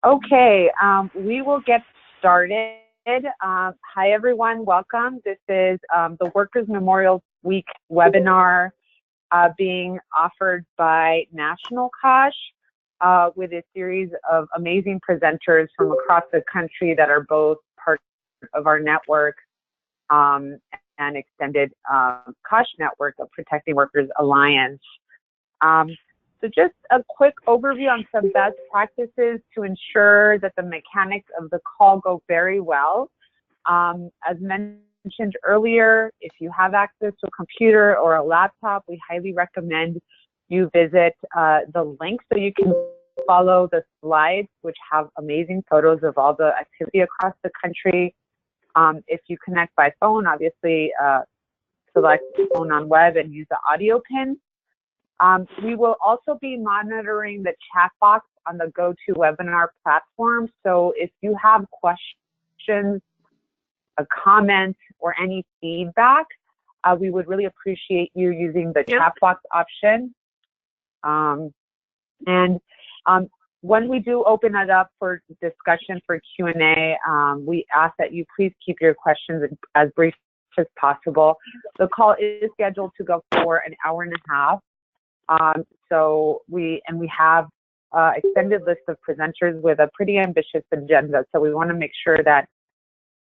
Okay, we will get started. Hi, everyone. Welcome. This is the Workers Memorial Week webinar being offered by National COSH with a series of amazing presenters from across the country that are both part of our network and extended COSH network of Protecting Workers Alliance. So just a quick overview on some best practices to ensure that the mechanics of the call go very well. As mentioned earlier, if you have access to a computer or a laptop, we highly recommend you visit the link so you can follow the slides, which have amazing photos of all the activity across the country. If you connect by phone, obviously select phone on web and use the audio pin. We will also be monitoring the chat box on the GoToWebinar platform. So if you have questions, a comment, or any feedback, we would really appreciate you using the chat box option. When we do open it up for discussion for Q&A, we ask that you please keep your questions as brief as possible. The call is scheduled to go for an hour and a half. So we have extended list of presenters with a pretty ambitious agenda. So we want to make sure that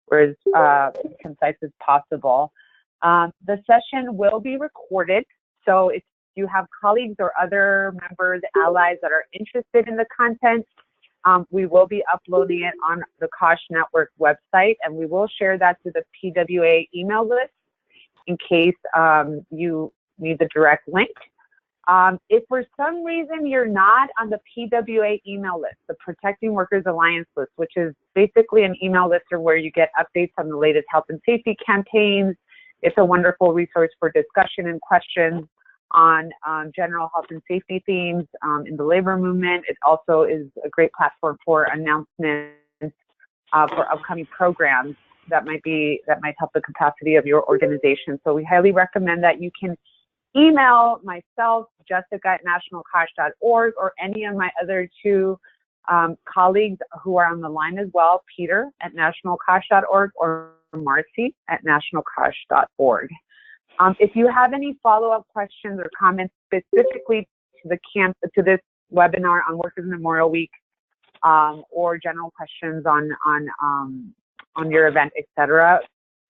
we're as concise as possible. The session will be recorded. So if you have colleagues or other members, allies that are interested in the content, we will be uploading it on the COSH Network website, and we will share that to the PWA email list in case you need the direct link. If for some reason you're not on the PWA email list, the Protecting Workers Alliance list, which is basically an email list where you get updates on the latest health and safety campaigns, it's a wonderful resource for discussion and questions on general health and safety themes in the labor movement. It also is a great platform for announcements for upcoming programs that might help the capacity of your organization. So we highly recommend that you can email myself, Jessica@nationalcosh.org, or any of my other two colleagues who are on the line as well, Peter@nationalcosh.org or Marcy@nationalcosh.org. If you have any follow-up questions or comments specifically to this webinar on Workers Memorial Week, or general questions on your event, etc.,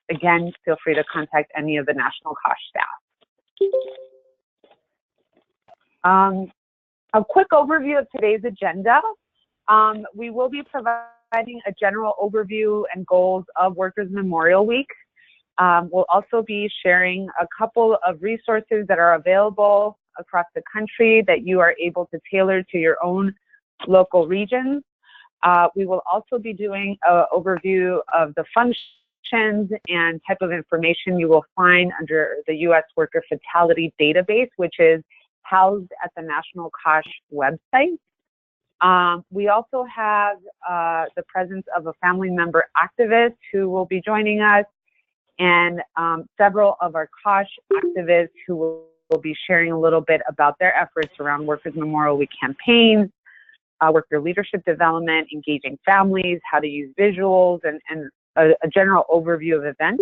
again, feel free to contact any of the National COSH staff. A quick overview of today's agenda. We will be providing a general overview and goals of Workers Memorial Week. We'll also be sharing a couple of resources that are available across the country that you are able to tailor to your own local regions. We will also be doing an overview of the functions and type of information you will find under the U.S. Worker Fatality Database, which is housed at the National COSH website. We also have the presence of a family member activist who will be joining us, and several of our COSH activists who will be sharing a little bit about their efforts around Workers Memorial Week campaigns, worker leadership development, engaging families, how to use visuals, and a general overview of events.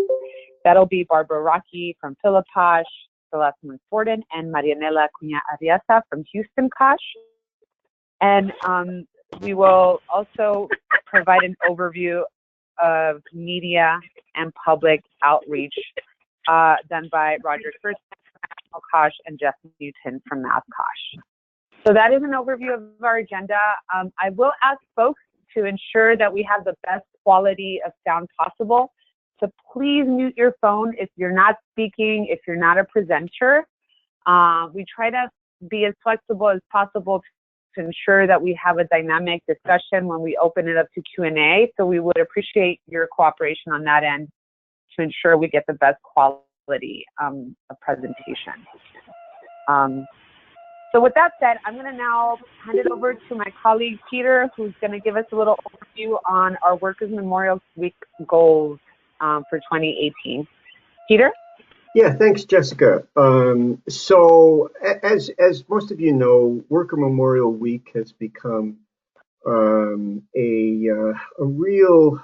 That'll be Barbara Rocky from Philipposh, Celeste Forden, and Marianela Cunha Ariasa from Houston COSH. And we will also provide an overview of media and public outreach done by Roger Kurtz from National COSH and Jeff Newton from Mass COSH. So that is an overview of our agenda. I will ask folks to ensure that we have the best quality of sound possible. So please mute your phone if you're not speaking, if you're not a presenter. We try to be as flexible as possible to ensure that we have a dynamic discussion when we open it up to Q&A. So we would appreciate your cooperation on that end to ensure we get the best quality of presentation. So with that said, I'm going to now hand it over to my colleague, Peter, who's going to give us a little overview on our Workers Memorial Week goals for 2018. Peter? Yeah, thanks, Jessica. So as most of you know, Worker Memorial Week has become a real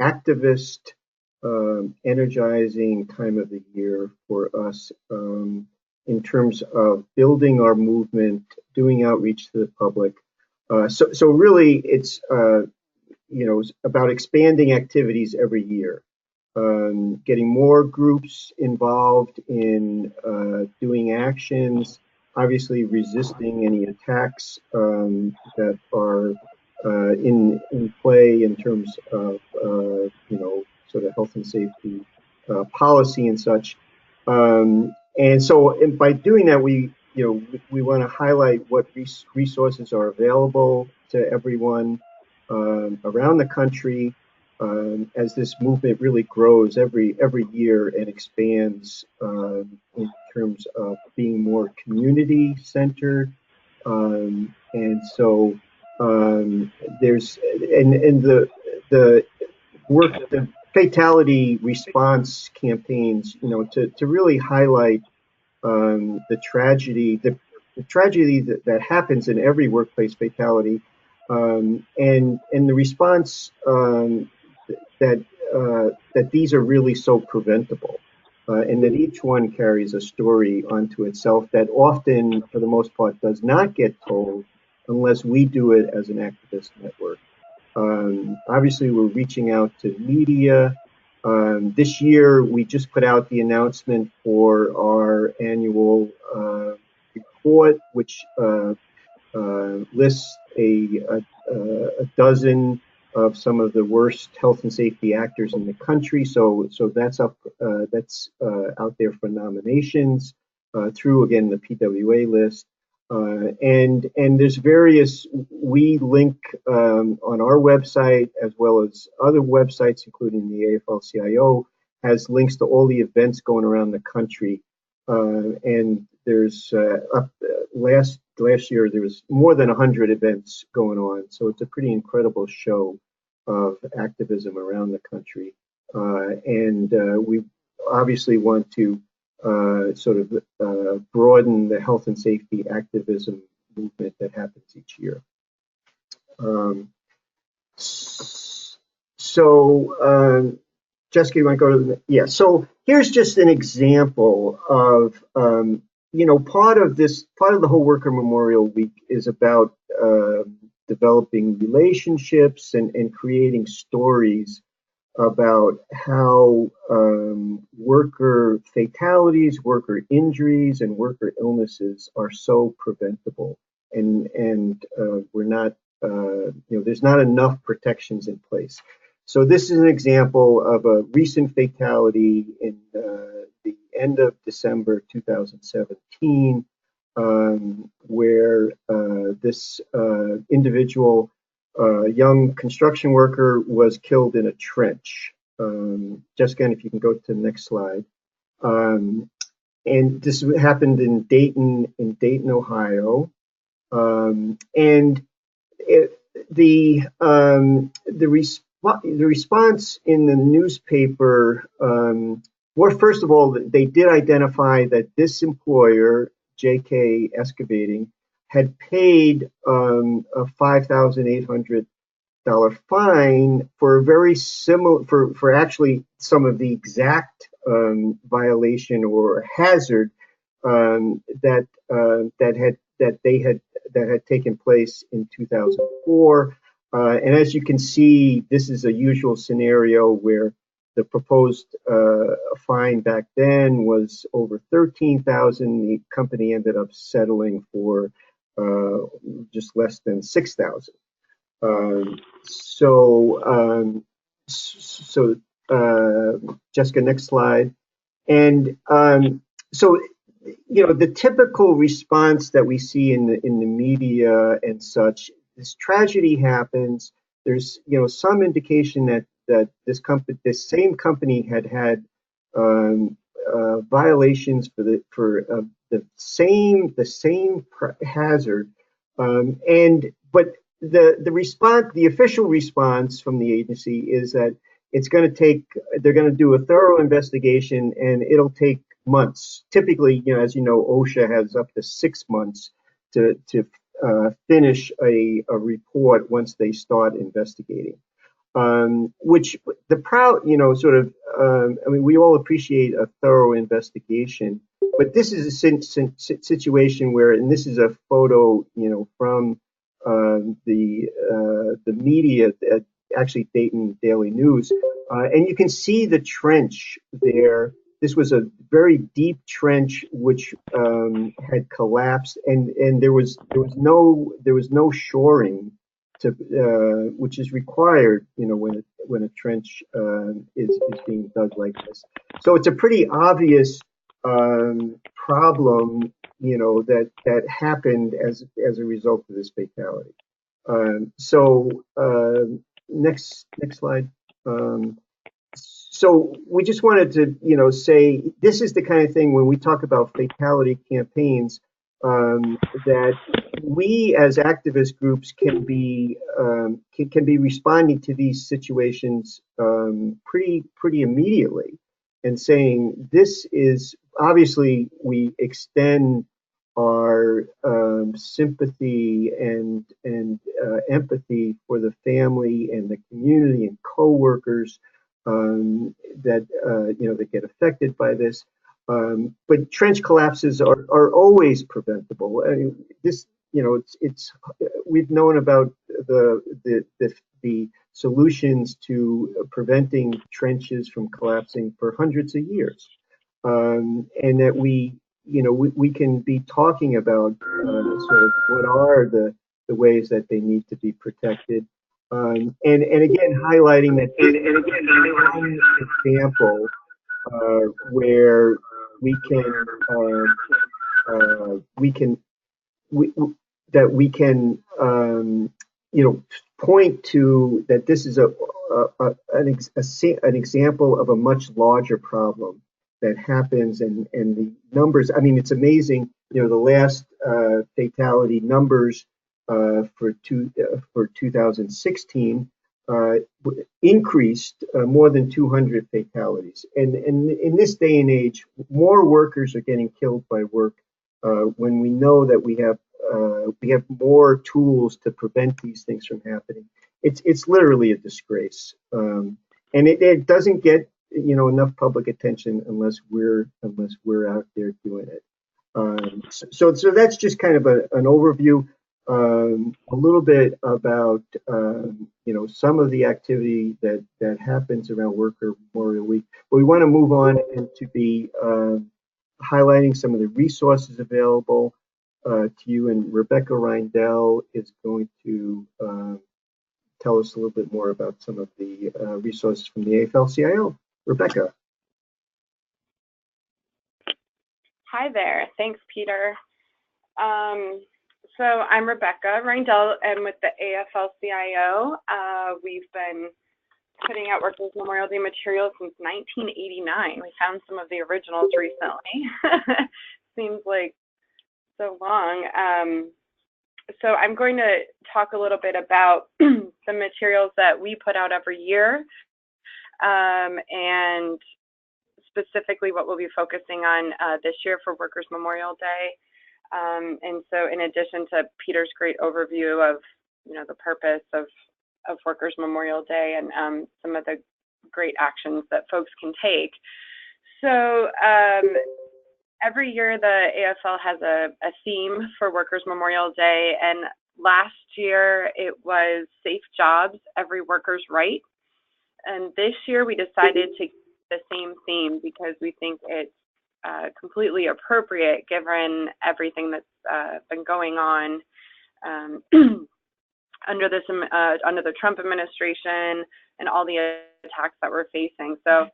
activist, energizing time of the year for us in terms of building our movement, doing outreach to the public. So really, it's about expanding activities every year, getting more groups involved in doing actions, obviously resisting any attacks that are in play in terms of sort of health and safety policy and such. And by doing that, we want to highlight what resources are available to everyone around the country as this movement really grows every year and expands in terms of being more community centered. And so there's and the work, the fatality response campaigns, to really highlight the tragedy, the tragedy that happens in every workplace fatality, and the response that these are really so preventable, and that each one carries a story unto itself that often, for the most part, does not get told unless we do it as an activist network. Obviously, we're reaching out to media. This year, we just put out the announcement for our annual report, which lists a dozen of some of the worst health and safety actors in the country. So that's up, that's out there for nominations through, again, the PWA list. And there's various, we link on our website as well as other websites, including the AFL-CIO, has links to all the events going around the country. And there's last year there was more than 100 events going on, so it's a pretty incredible show of activism around the country. And we obviously want to sort of broaden the health and safety activism movement that happens each year. Jessica, you want to go to the, yeah. So here's just an example of, part of the whole Worker Memorial Week is about developing relationships and creating stories about how worker fatalities, worker injuries, and worker illnesses are so preventable, and we're not, there's not enough protections in place. So this is an example of a recent fatality in the end of December 2017, where this individual, young construction worker, was killed in a trench. Jessica, if you can go to the next slide. And this happened in Dayton, Ohio. And the response in the newspaper, well, first of all, they did identify that this employer, JK Excavating, had paid a $5,800 fine for a very similar, for actually some of the exact violation or hazard that had taken place in 2004. And as you can see, this is a usual scenario where the proposed fine back then was over $13,000. The company ended up settling for just less than $6,000. Jessica, next slide. And so, the typical response that we see in the media and such, this tragedy happens. There's some indication that this same company had violations for the same hazard, but the official response from the agency is that they're going to do a thorough investigation, and it'll take months. Typically, as you know, OSHA has up to 6 months to finish a report once they start investigating. Which the proud, sort of, I mean, we all appreciate a thorough investigation, but this is a situation where, and this is a photo, from the media, actually Dayton Daily News, and you can see the trench there. This was a very deep trench which had collapsed, and there was no shoring to which is required, when a trench is being dug like this. So it's a pretty obvious problem, that happened as a result of this fatality. Next slide. So we just wanted to, say this is the kind of thing when we talk about fatality campaigns, that we as activist groups can be responding to these situations pretty immediately, and saying this is obviously, we extend our sympathy and empathy for the family and the community and coworkers that get affected by this. But trench collapses are always preventable. I mean, this, we've known about the solutions to preventing trenches from collapsing for hundreds of years, and that we can be talking about sort of what are the ways that they need to be protected. And again, highlighting that this is one example where we can that we can point to that this is an example of a much larger problem that happens, and the numbers. I mean, it's amazing. The last fatality numbers for 2016 increased more than 200 fatalities. And in this day and age, more workers are getting killed by work when we know that we have more tools to prevent these things from happening. It's literally a disgrace, and it doesn't get enough public attention unless we're out there doing it. So that's just kind of an overview. A little bit about some of the activity that happens around Worker Memorial Week. But we want to move on and to be highlighting some of the resources available to you. And Rebecca Reindell is going to tell us a little bit more about some of the resources from the AFL-CIO. Rebecca. Hi there. Thanks, Peter. So I'm Rebecca Reindell, and with the AFL-CIO, we've been putting out Workers' Memorial Day materials since 1989. We found some of the originals recently. Seems like so long. So I'm going to talk a little bit about the materials that we put out every year, and specifically what we'll be focusing on this year for Workers' Memorial Day. And so in addition to Peter's great overview of, the purpose of Workers' Memorial Day and some of the great actions that folks can take. So every year the AFL has a theme for Workers' Memorial Day, and last year it was Safe Jobs, Every Worker's Right. And this year we decided to keep the same theme because we think it's completely appropriate given everything that's been going on under the Trump administration and all the attacks that we're facing. So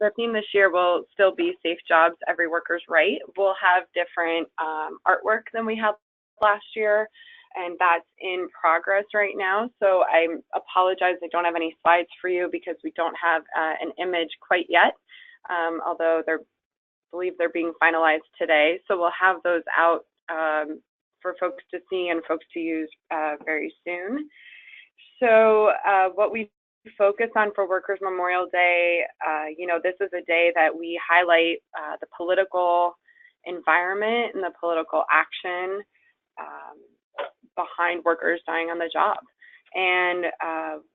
the theme this year will still be Safe Jobs, Every Worker's Right. We'll have different artwork than we had last year, and that's in progress right now. So I apologize, I don't have any slides for you because we don't have an image quite yet, although I believe they're being finalized today. So we'll have those out for folks to see and folks to use very soon. So what we focus on for Workers' Memorial Day, this is a day that we highlight the political environment and the political action behind workers dying on the job. And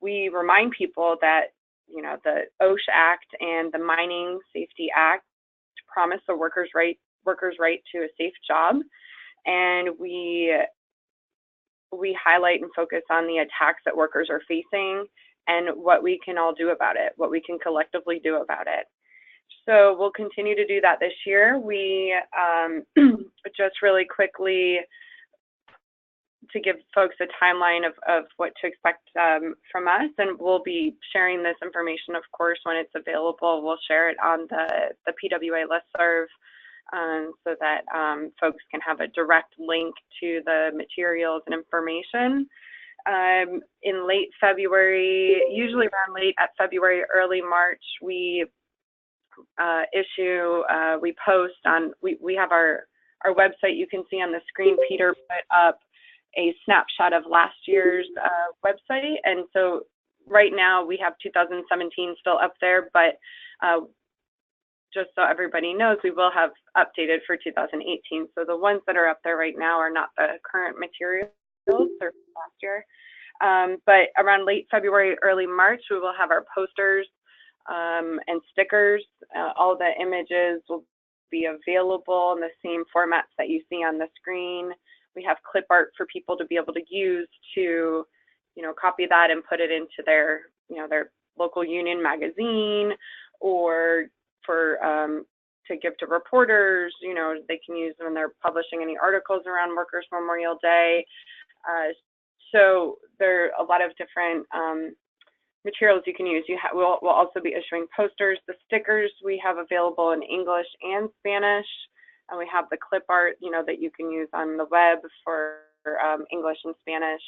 we remind people that, you know, the OSH Act and the Mining Safety Act promise the workers' right to a safe job. And we highlight and focus on the attacks that workers are facing and what we can all do about it, what we can collectively do about it. So we'll continue to do that this year. We just really quickly, to give folks a timeline of what to expect from us, and we'll be sharing this information, of course, when it's available. We'll share it on the PWA listserv so that folks can have a direct link to the materials and information. In late February, usually around late February, early March, we we post on, we have our website. You can see on the screen, Peter put up a snapshot of last year's website. And so right now we have 2017 still up there, but just so everybody knows, we will have updated for 2018. So the ones that are up there right now are not the current materials, they're from last year. But around late February, early March, we will have our posters and stickers. All the images will be available in the same formats that you see on the screen. We have clip art for people to be able to use to, you know, copy that and put it into their, you know, their local union magazine, or for to give to reporters. You know, they can use when they're publishing any articles around Workers' Memorial Day. So there are a lot of different materials you can use. We'll also be issuing posters. The stickers we have available in English and Spanish, and we have the clip art, you know, that you can use on the web for English and Spanish.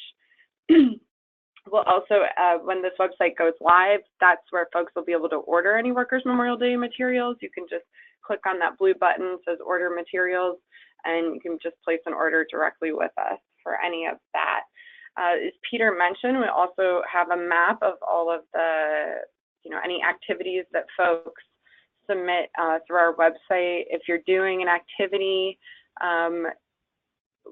We'll also, when this website goes live, that's where folks will be able to order any Workers' Memorial Day materials. You can just click on that blue button that says Order Materials, and you can just place an order directly with us for any of that. As Peter mentioned, we also have a map of all of the, you know, any activities that folks submit through our website. If you're doing an activity,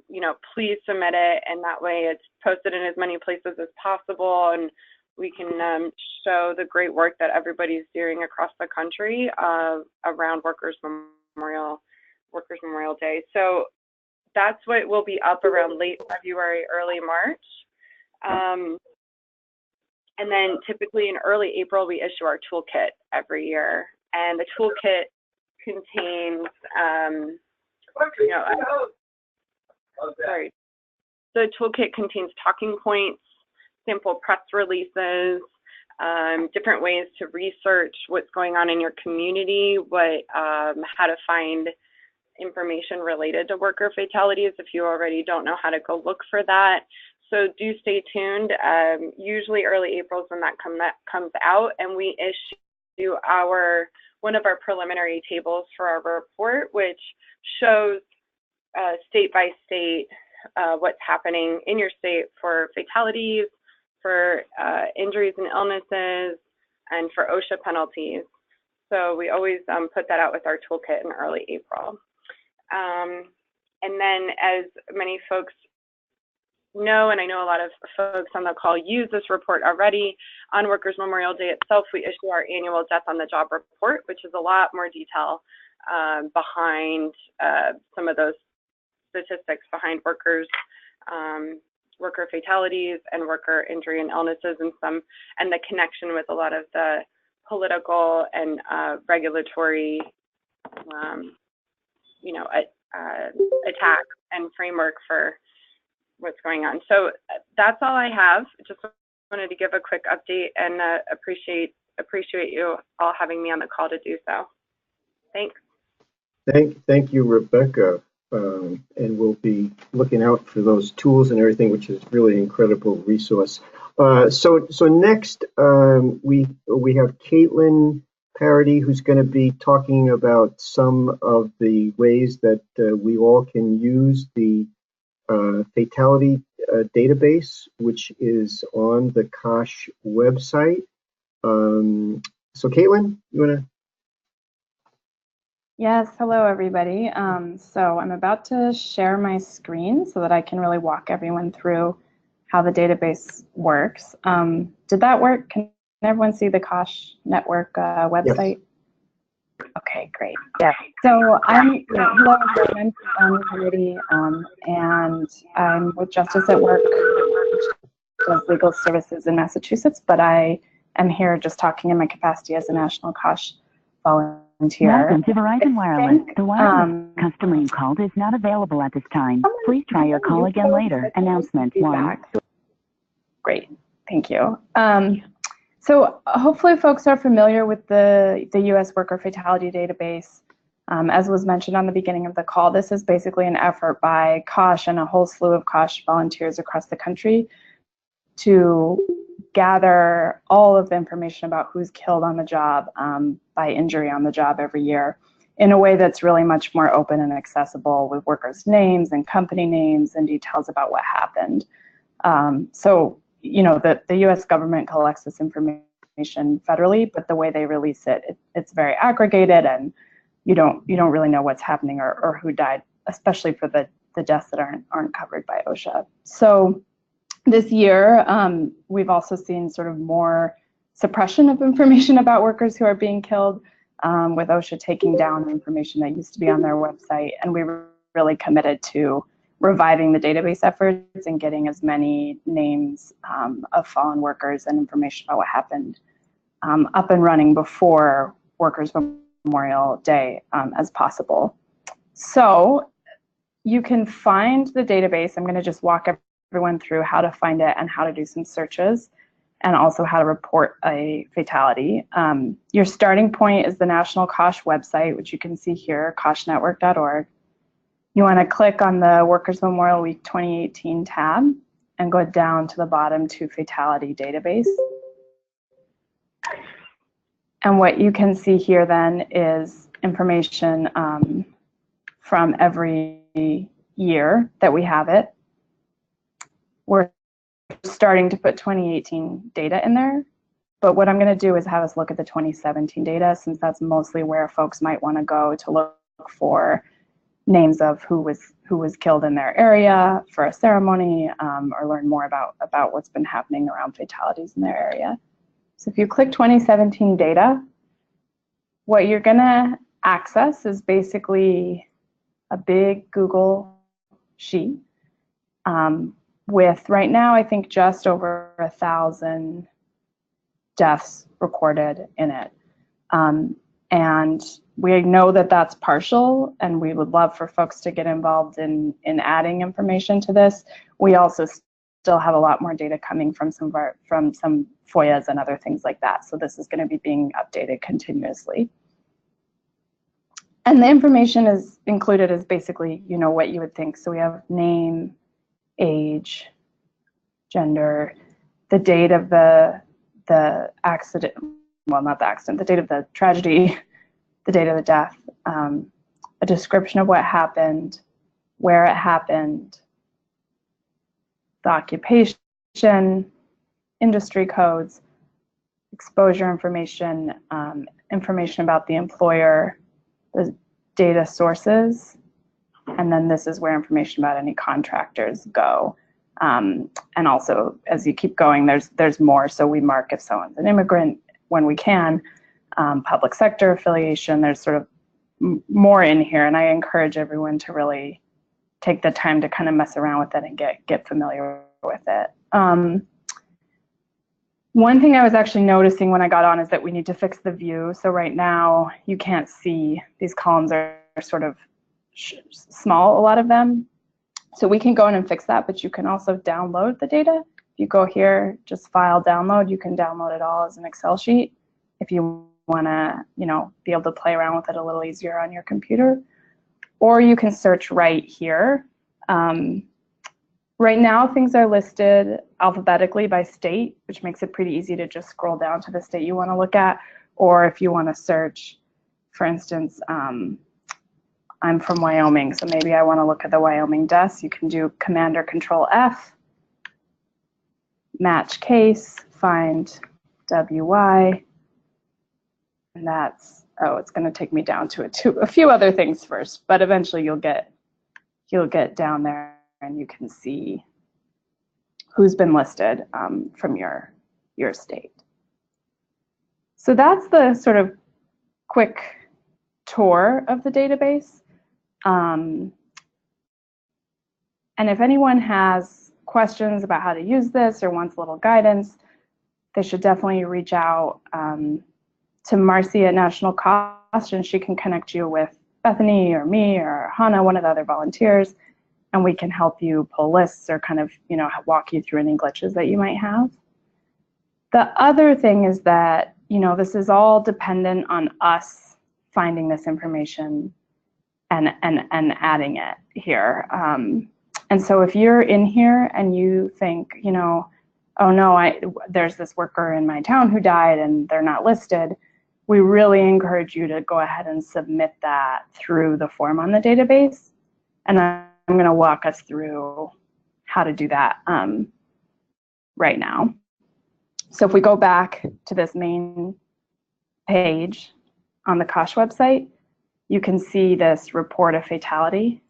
you know, please submit it, and that way it's posted in as many places as possible, and we can show the great work that everybody's doing across the country around Workers' Memorial Day. So that's what will be up around late February, early March. And then typically in early April, we issue our toolkit every year. And the toolkit contains, you know, sorry. The toolkit contains talking points, sample press releases, different ways to research what's going on in your community, how to find information related to worker fatalities if you already don't know how to go look for that. So do stay tuned. Usually early April is when that comes out, and we issue one of our preliminary tables for our report, which shows state by state what's happening in your state for fatalities, for injuries and illnesses, and for OSHA penalties. So we always put that out with our toolkit in early April. And then, as many folks know, and I know a lot of folks on the call use this report already, on Workers' Memorial Day itself, we issue our annual Death on the Job report, which is a lot more detail behind some of those statistics behind worker fatalities and worker injury and illnesses, and the connection with a lot of the political and regulatory you know, attack and framework for what's going on. So that's all I have. Just wanted to give a quick update, and appreciate you all having me on the call to do so. Thanks. Thank you, Rebecca. And we'll be looking out for those tools and everything, which is really an incredible resource. So next we have Caitlin Parody, who's going to be talking about some of the ways that we all can use the fatality database, which is on the COSH website. So Caitlin, you want to? Yes, hello everybody. So I'm about to share my screen so that I can really walk everyone through how the database works. Did that work? Can everyone see the COSH network website? Yes. Okay, great. Yeah. So I'm, hello everyone, I'm on the committee, and I'm with Justice at Work, which does legal services in Massachusetts, but I am here just talking in my capacity as a National COSH volunteer. Welcome to Verizon Wireless. The wireless customer you called is not available at this time. Please try your call again later. Announcement 1. Great, thank you. So hopefully folks are familiar with the U.S. Worker Fatality Database. As was mentioned on the beginning of the call, this is basically an effort by COSH and a whole slew of COSH volunteers across the country to gather all of the information about who's killed on the job by injury on the job every year in a way that's really much more open and accessible, with workers' names and company names and details about what happened. So, you know, the U.S. government collects this information federally, but the way they release it, it's very aggregated, and you don't really know what's happening or who died, especially for the deaths that aren't covered by OSHA. So this year, we've also seen sort of more suppression of information about workers who are being killed, with OSHA taking down information that used to be on their website, and we were really committed to reviving the database efforts and getting as many names of fallen workers and information about what happened up and running before Workers' Memorial Day as possible. So you can find the database. I'm going to just walk everyone through how to find it and how to do some searches, and also how to report a fatality. Your starting point is the National COSH website, which you can see here, coshnetwork.org. You want to click on the Workers' Memorial Week 2018 tab and go down to the bottom to Fatality Database. And what you can see here then is information from every year that we have it. We're starting to put 2018 data in there, but what I'm going to do is have us look at the 2017 data, since that's mostly where folks might want to go to look for names of who was killed in their area for a ceremony, or learn more about what's been happening around fatalities in their area. So if you click 2017 data, what you're going to access is basically a big Google sheet with, right now, I think just over 1,000 deaths recorded in it. And we know that that's partial, and we would love for folks to get involved in adding information to this. We also still have a lot more data coming from some FOIAs and other things like that. So this is going to be being updated continuously. And the information is included as basically, you know, what you would think. So we have name, age, gender, the date of the accident, well, not the accident, the date of the tragedy, the date of the death, a description of what happened, where it happened, the occupation, industry codes, exposure information, information about the employer, the data sources, and then this is where information about any contractors go. And also, as you keep going, there's more. So we mark if someone's an immigrant when we can, public sector affiliation, there's sort of more in here, and I encourage everyone to really take the time to kind of mess around with it and get familiar with it. One thing I was actually noticing when I got on is that we need to fix the view. So right now you can't see, these columns are sort of small, a lot of them. So we can go in and fix that, but you can also download the data. If you go here, just file download, you can download it all as an Excel sheet if you want to, you know, be able to play around with it a little easier on your computer. Or you can search right here. Right now, things are listed alphabetically by state, which makes it pretty easy to just scroll down to the state you want to look at. Or if you want to search, for instance, I'm from Wyoming, so maybe I want to look at the Wyoming deaths. You can do Command or Control F, match case, find WY, and that's oh, it's going to take me down to a few other things first, but eventually you'll get down there and you can see who's been listed from your state. So that's the sort of quick tour of the database. And if anyone has questions about how to use this or wants a little guidance, they should definitely reach out to Marcy at National COSH, and she can connect you with Bethany or me or Hannah, one of the other volunteers, and we can help you pull lists or kind of, you know, walk you through any glitches that you might have. The other thing is that, you know, this is all dependent on us finding this information and adding it here. And so if you're in here and you think, you know, oh no, there's this worker in my town who died and they're not listed, we really encourage you to go ahead and submit that through the form on the database. And I'm going to walk us through how to do that right now. So if we go back to this main page on the COSH website, you can see this report of fatality.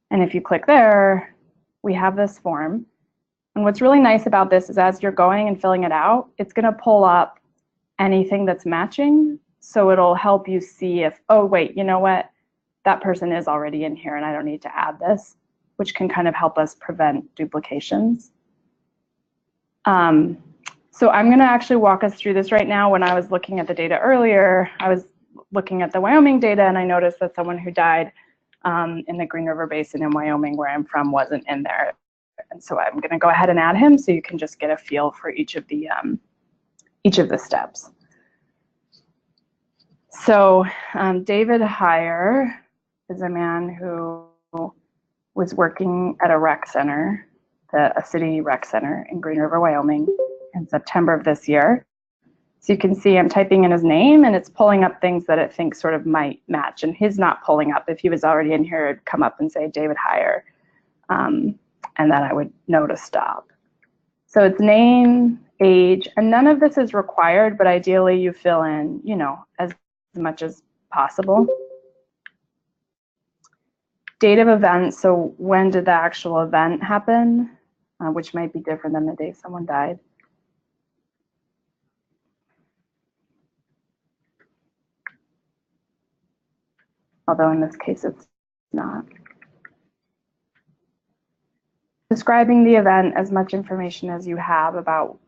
And if you click there, we have this form. And what's really nice about this is as you're going and filling it out, it's going to pull up anything that's matching. So it'll help you see if, oh, wait, you know what? That person is already in here and I don't need to add this, which can kind of help us prevent duplications. So I'm going to actually walk us through this right now. When I was looking at the data earlier, I was looking at the Wyoming data and I noticed that someone who died in the Green River Basin in Wyoming, where I'm from, wasn't in there. And so I'm going to go ahead and add him so you can just get a feel for each of the steps. So David Heyer is a man who was working at a rec center, a city rec center in Green River, Wyoming, in September of this year. So you can see I'm typing in his name and it's pulling up things that it thinks sort of might match. And his not pulling up. If he was already in here, it'd come up and say David Heyer. And then I would know to stop. So it's name, age, and none of this is required, but ideally you fill in, you know, as much as possible. Date of event, so when did the actual event happen, which might be different than the day someone died. Although in this case it's not. Describing the event, as much information as you have about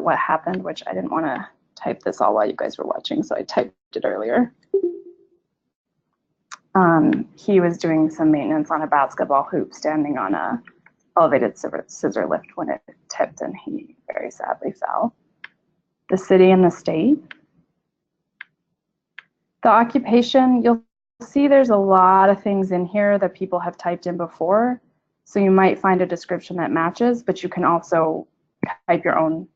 what happened, which I didn't want to type this all while you guys were watching, so I typed it earlier. He was doing some maintenance on a basketball hoop standing on a elevated scissor lift when it tipped and he very sadly fell. The city and the state. The occupation, you'll see there's a lot of things in here that people have typed in before. So you might find a description that matches, but you can also type your own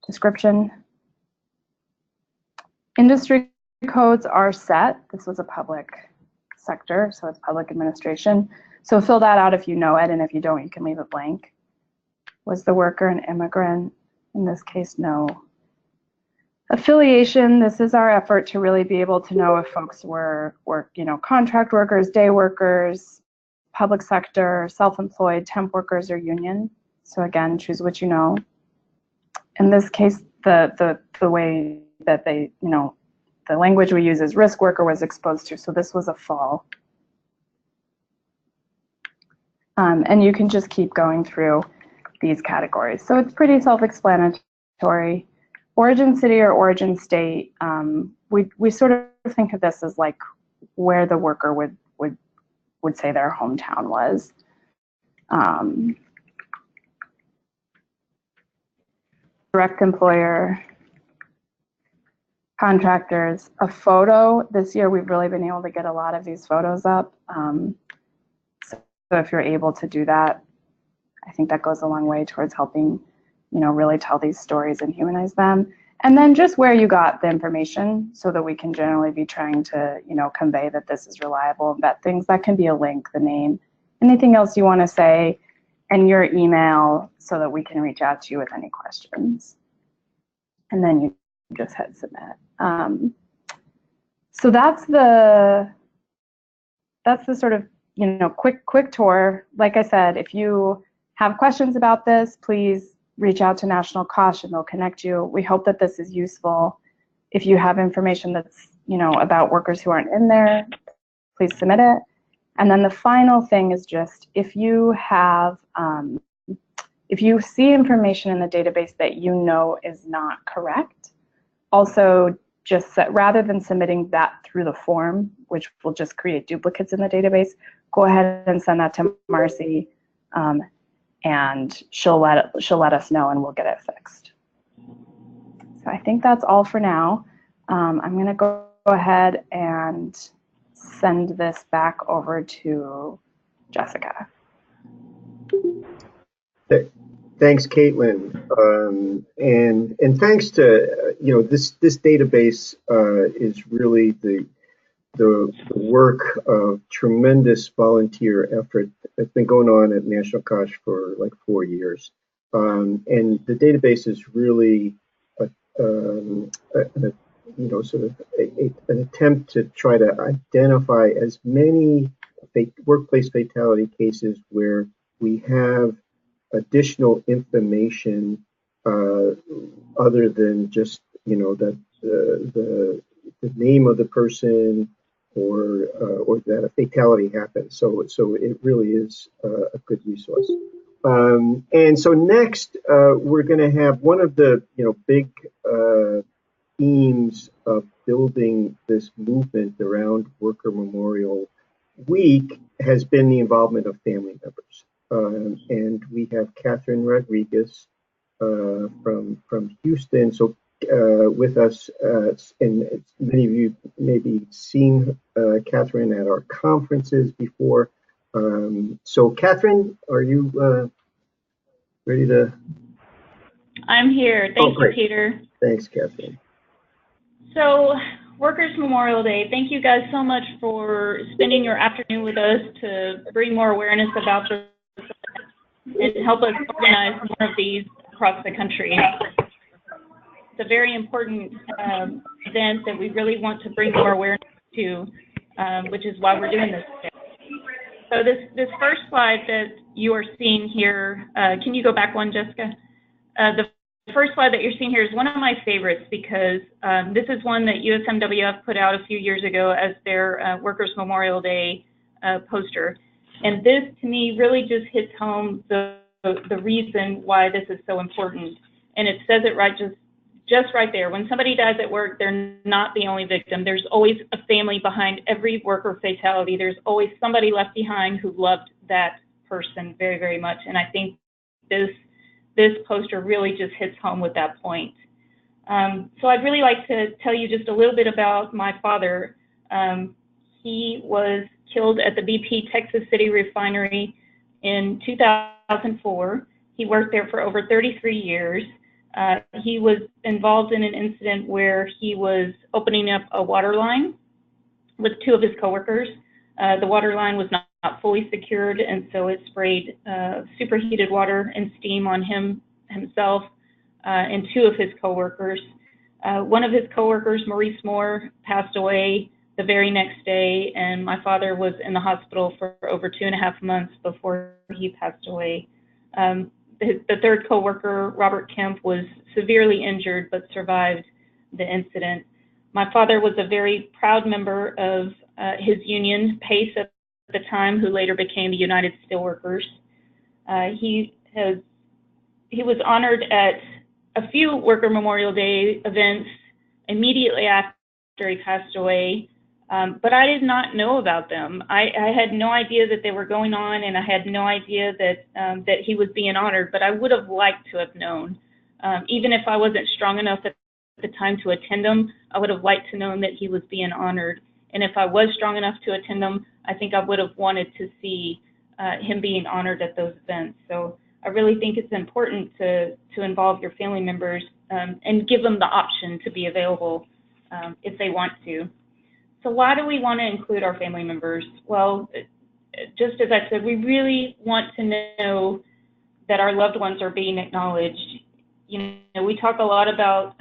description. Industry codes are set. This was a public sector, so it's public administration. So fill that out if you know it, and if you don't, you can leave it blank. Was the worker an immigrant? In this case, no. Affiliation, this is our effort to really be able to know if folks were contract workers, day workers, public sector, self-employed, temp workers, or union. So again, choose what you know. In this case, the way that they, the language we use is risk worker was exposed to, so this was a fall. And you can just keep going through these categories. So it's pretty self-explanatory. Origin city or origin state, we sort of think of this as like where the worker would say their hometown was. Direct employer, contractors, a photo. This year we've really been able to get a lot of these photos up. So if you're able to do that, I think that goes a long way towards helping, really tell these stories and humanize them. And then just where you got the information so that we can generally be trying to, convey that this is reliable and that things, that can be a link, the name, anything else you want to say, and your email so that we can reach out to you with any questions. And then you just hit submit. So that's the sort of, quick tour. Like I said, if you have questions about this, please reach out to National COSH and they'll connect you. We hope that this is useful. If you have information that's, about workers who aren't in there, please submit it. And then the final thing is just, if you have, if you see information in the database that is not correct, also just rather than submitting that through the form, which will just create duplicates in the database, go ahead and send that to Marcy, and she'll let us know and we'll get it fixed. So I think that's all for now. I'm going to go ahead and send this back over to Jessica. Thanks, Caitlin, and thanks to this database is really the work of tremendous volunteer effort that's been going on at National COSH for like 4 years, and the database is really sort of an attempt to try to identify as many workplace fatality cases where we have additional information other than just the name of the person or that a fatality happened. So it really is a good resource. And so next we're going to have one of the big themes of building this movement around Worker Memorial Week has been the involvement of family members. And we have Catherine Rodriguez from Houston. So with us, and many of you maybe seen Catherine at our conferences before. So Catherine, are you ready to? I'm here. Thank you, Peter. Thanks, Catherine. So, Workers' Memorial Day, thank you guys so much for spending your afternoon with us to bring more awareness about this and help us organize more of these across the country. It's a very important event that we really want to bring more awareness to, which is why we're doing this today. So this first slide that you are seeing here, can you go back one, Jessica? The first slide that you're seeing here is one of my favorites because this is one that USMWF put out a few years ago as their Workers' Memorial Day poster. And this, to me, really just hits home the reason why this is so important. And it says it right, just right there. When somebody dies at work, they're not the only victim. There's always a family behind every worker fatality. There's always somebody left behind who loved that person very, very much. And I think this poster really just hits home with that point. So I'd really like to tell you just a little bit about my father. He was killed at the BP Texas City refinery in 2004. He worked there for over 33 years. He was involved in an incident where he was opening up a water line with 2 of his coworkers. The water line was not fully secured, and so it sprayed superheated water and steam on himself and 2 of his coworkers. One of his coworkers, Maurice Moore, passed away the very next day, and my father was in the hospital for over 2.5 months before he passed away. The third coworker, Robert Kemp, was severely injured but survived the incident. My father was a very proud member of his union, PACE at the time, who later became the United Steelworkers. He was honored at a few Worker Memorial Day events immediately after he passed away, but I did not know about them. I had no idea that they were going on, and I had no idea that he was being honored, but I would have liked to have known. Even if I wasn't strong enough at the time to attend them, I would have liked to know that he was being honored. And if I was strong enough to attend them, I think I would have wanted to see him being honored at those events. So I really think it's important to involve your family members and give them the option to be available if they want to. So why do we want to include our family members? Well, just as I said, we really want to know that our loved ones are being acknowledged. You know, we talk a lot about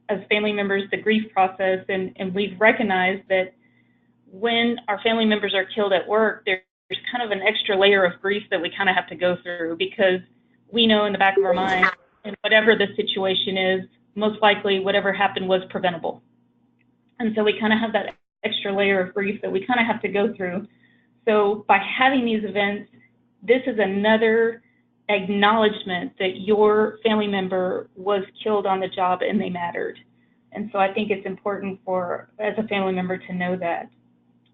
as family members the grief process, and we've recognized that when our family members are killed at work, there's kind of an extra layer of grief that we kind of have to go through, because we know in the back of our mind, and whatever the situation is, most likely whatever happened was preventable. And so we kind of have that extra layer of grief that we kind of have to go through. So by having these events, this is another acknowledgement that your family member was killed on the job and they mattered. And so I think it's important for, as a family member, to know that.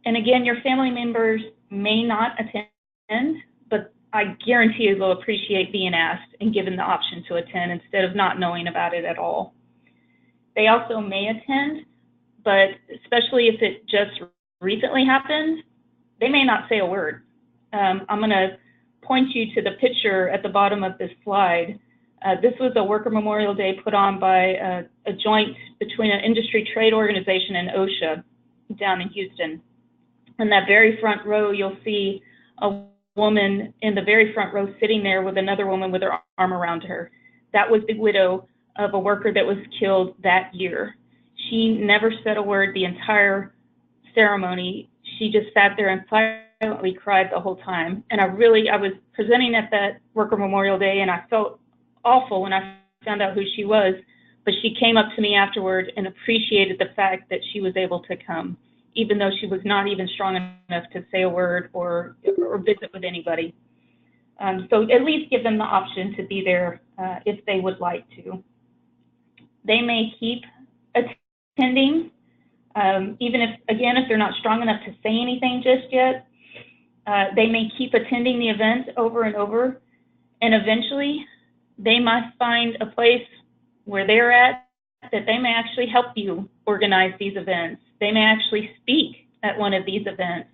And again, your family members may not attend, but I guarantee you they'll appreciate being asked and given the option to attend instead of not knowing about it at all. They also may attend, but especially if it just recently happened, they may not say a word. I'm going to point you to the picture at the bottom of this slide. This was a Worker Memorial Day put on by a joint between an industry trade organization and OSHA down in Houston. In that very front row, you'll see a woman in the very front row sitting there with another woman with her arm around her. That was the widow of a worker that was killed that year. She never said a word the entire ceremony. She just sat there and silently cried the whole time. And I was presenting at that Worker Memorial Day, and I felt awful when I found out who she was, but she came up to me afterward and appreciated the fact that she was able to come, even though she was not even strong enough to say a word or visit with anybody. So at least give them the option to be there if they would like to. They may keep attending, even if, again, if they're not strong enough to say anything just yet. They may keep attending the event over and over, and eventually they might find a place where they're at that they may actually help you organize these events. They may actually speak at one of these events.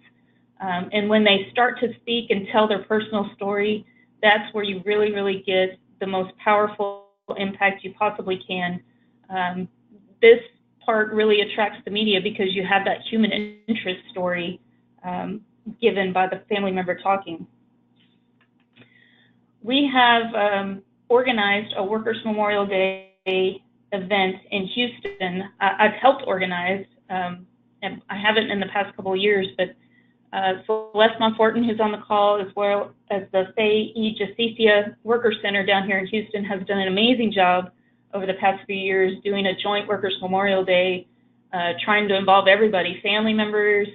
And when they start to speak and tell their personal story, that's where you really, really get the most powerful impact you possibly can. This part really attracts the media because you have that human interest story given by the family member talking. We have organized a Workers' Memorial Day event in Houston. I've helped organize, and I haven't in the past couple of years, but Celeste Monforton, who's on the call, as well as the Faye E. Jacicia Worker Center down here in Houston, has done an amazing job over the past few years doing a joint Workers' Memorial Day, trying to involve everybody, family members,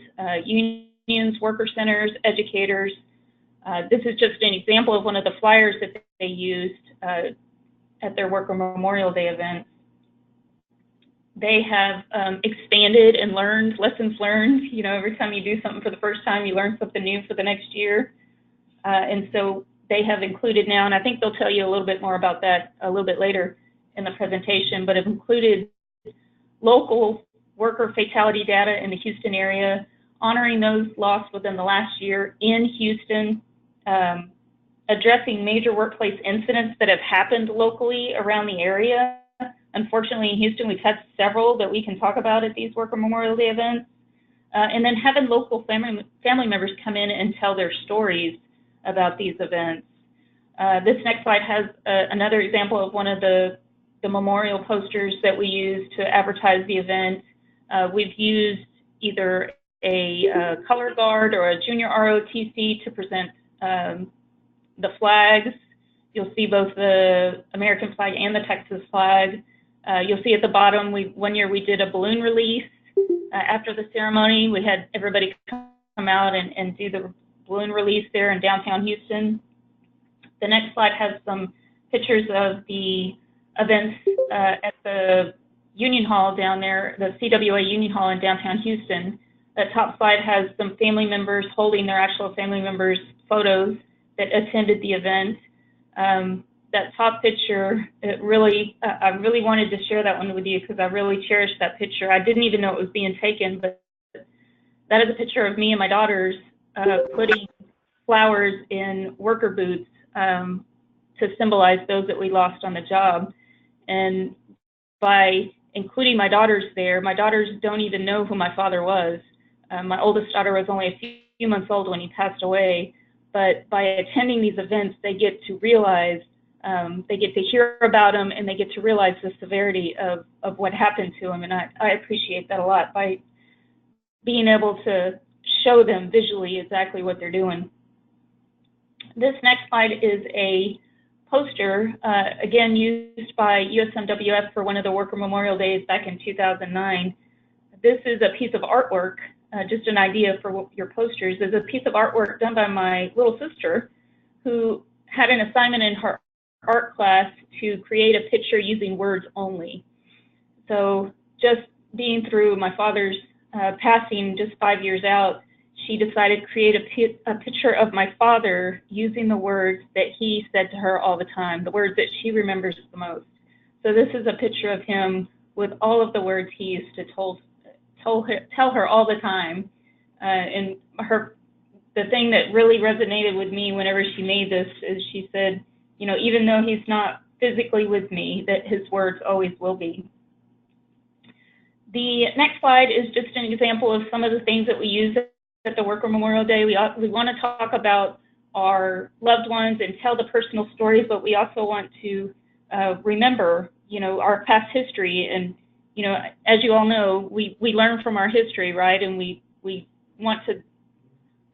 unions, worker centers, educators. This is just an example of one of the flyers that they used at their Worker Memorial Day event. They have expanded and learned, lessons learned. You know, every time you do something for the first time, you learn something new for the next year. And so they have included now, and I think they'll tell you a little bit more about that a little bit later in the presentation, but have included local worker fatality data in the Houston area, honoring those lost within the last year in Houston, addressing major workplace incidents that have happened locally around the area. Unfortunately, in Houston, we've had several that we can talk about at these Worker Memorial Day events. And then having local family members come in and tell their stories about these events. This next slide has another example of one of the memorial posters that we use to advertise the event. We've used either a color guard or a junior ROTC to present the flags. You'll see both the American flag and the Texas flag. You'll see at the bottom, one year we did a balloon release. After the ceremony, we had everybody come out and do the balloon release there in downtown Houston. The next slide has some pictures of the events at the Union Hall down there, the CWA Union Hall in downtown Houston. That top slide has some family members holding their actual family members' photos that attended the event. That top picture, I really wanted to share that one with you because I really cherished that picture. I didn't even know it was being taken, but that is a picture of me and my daughters putting flowers in worker boots to symbolize those that we lost on the job. And by including my daughters there, my daughters don't even know who my father was. My oldest daughter was only a few months old when he passed away, but by attending these events, they get to realize they get to hear about him, and they get to realize the severity of what happened to him. And I appreciate that a lot by being able to show them visually exactly what they're doing. This next slide is a poster, again, used by USMWF for one of the Worker Memorial Days back in 2009. This is a piece of artwork, just an idea for your posters, is a piece of artwork done by my little sister, who had an assignment in her art class to create a picture using words only. So just being through my father's passing just 5 years out, she decided to create a picture of my father using the words that he said to her all the time, the words that she remembers the most. So this is a picture of him with all of the words he used to tell her all the time. And the thing that really resonated with me whenever she made this is she said, you know, even though he's not physically with me, that his words always will be. The next slide is just an example of some of the things that we use at the Worker Memorial Day. We want to talk about our loved ones and tell the personal stories, but we also want to remember, you know, our past history. And, you know, as you all know, we learn from our history, right? And we want to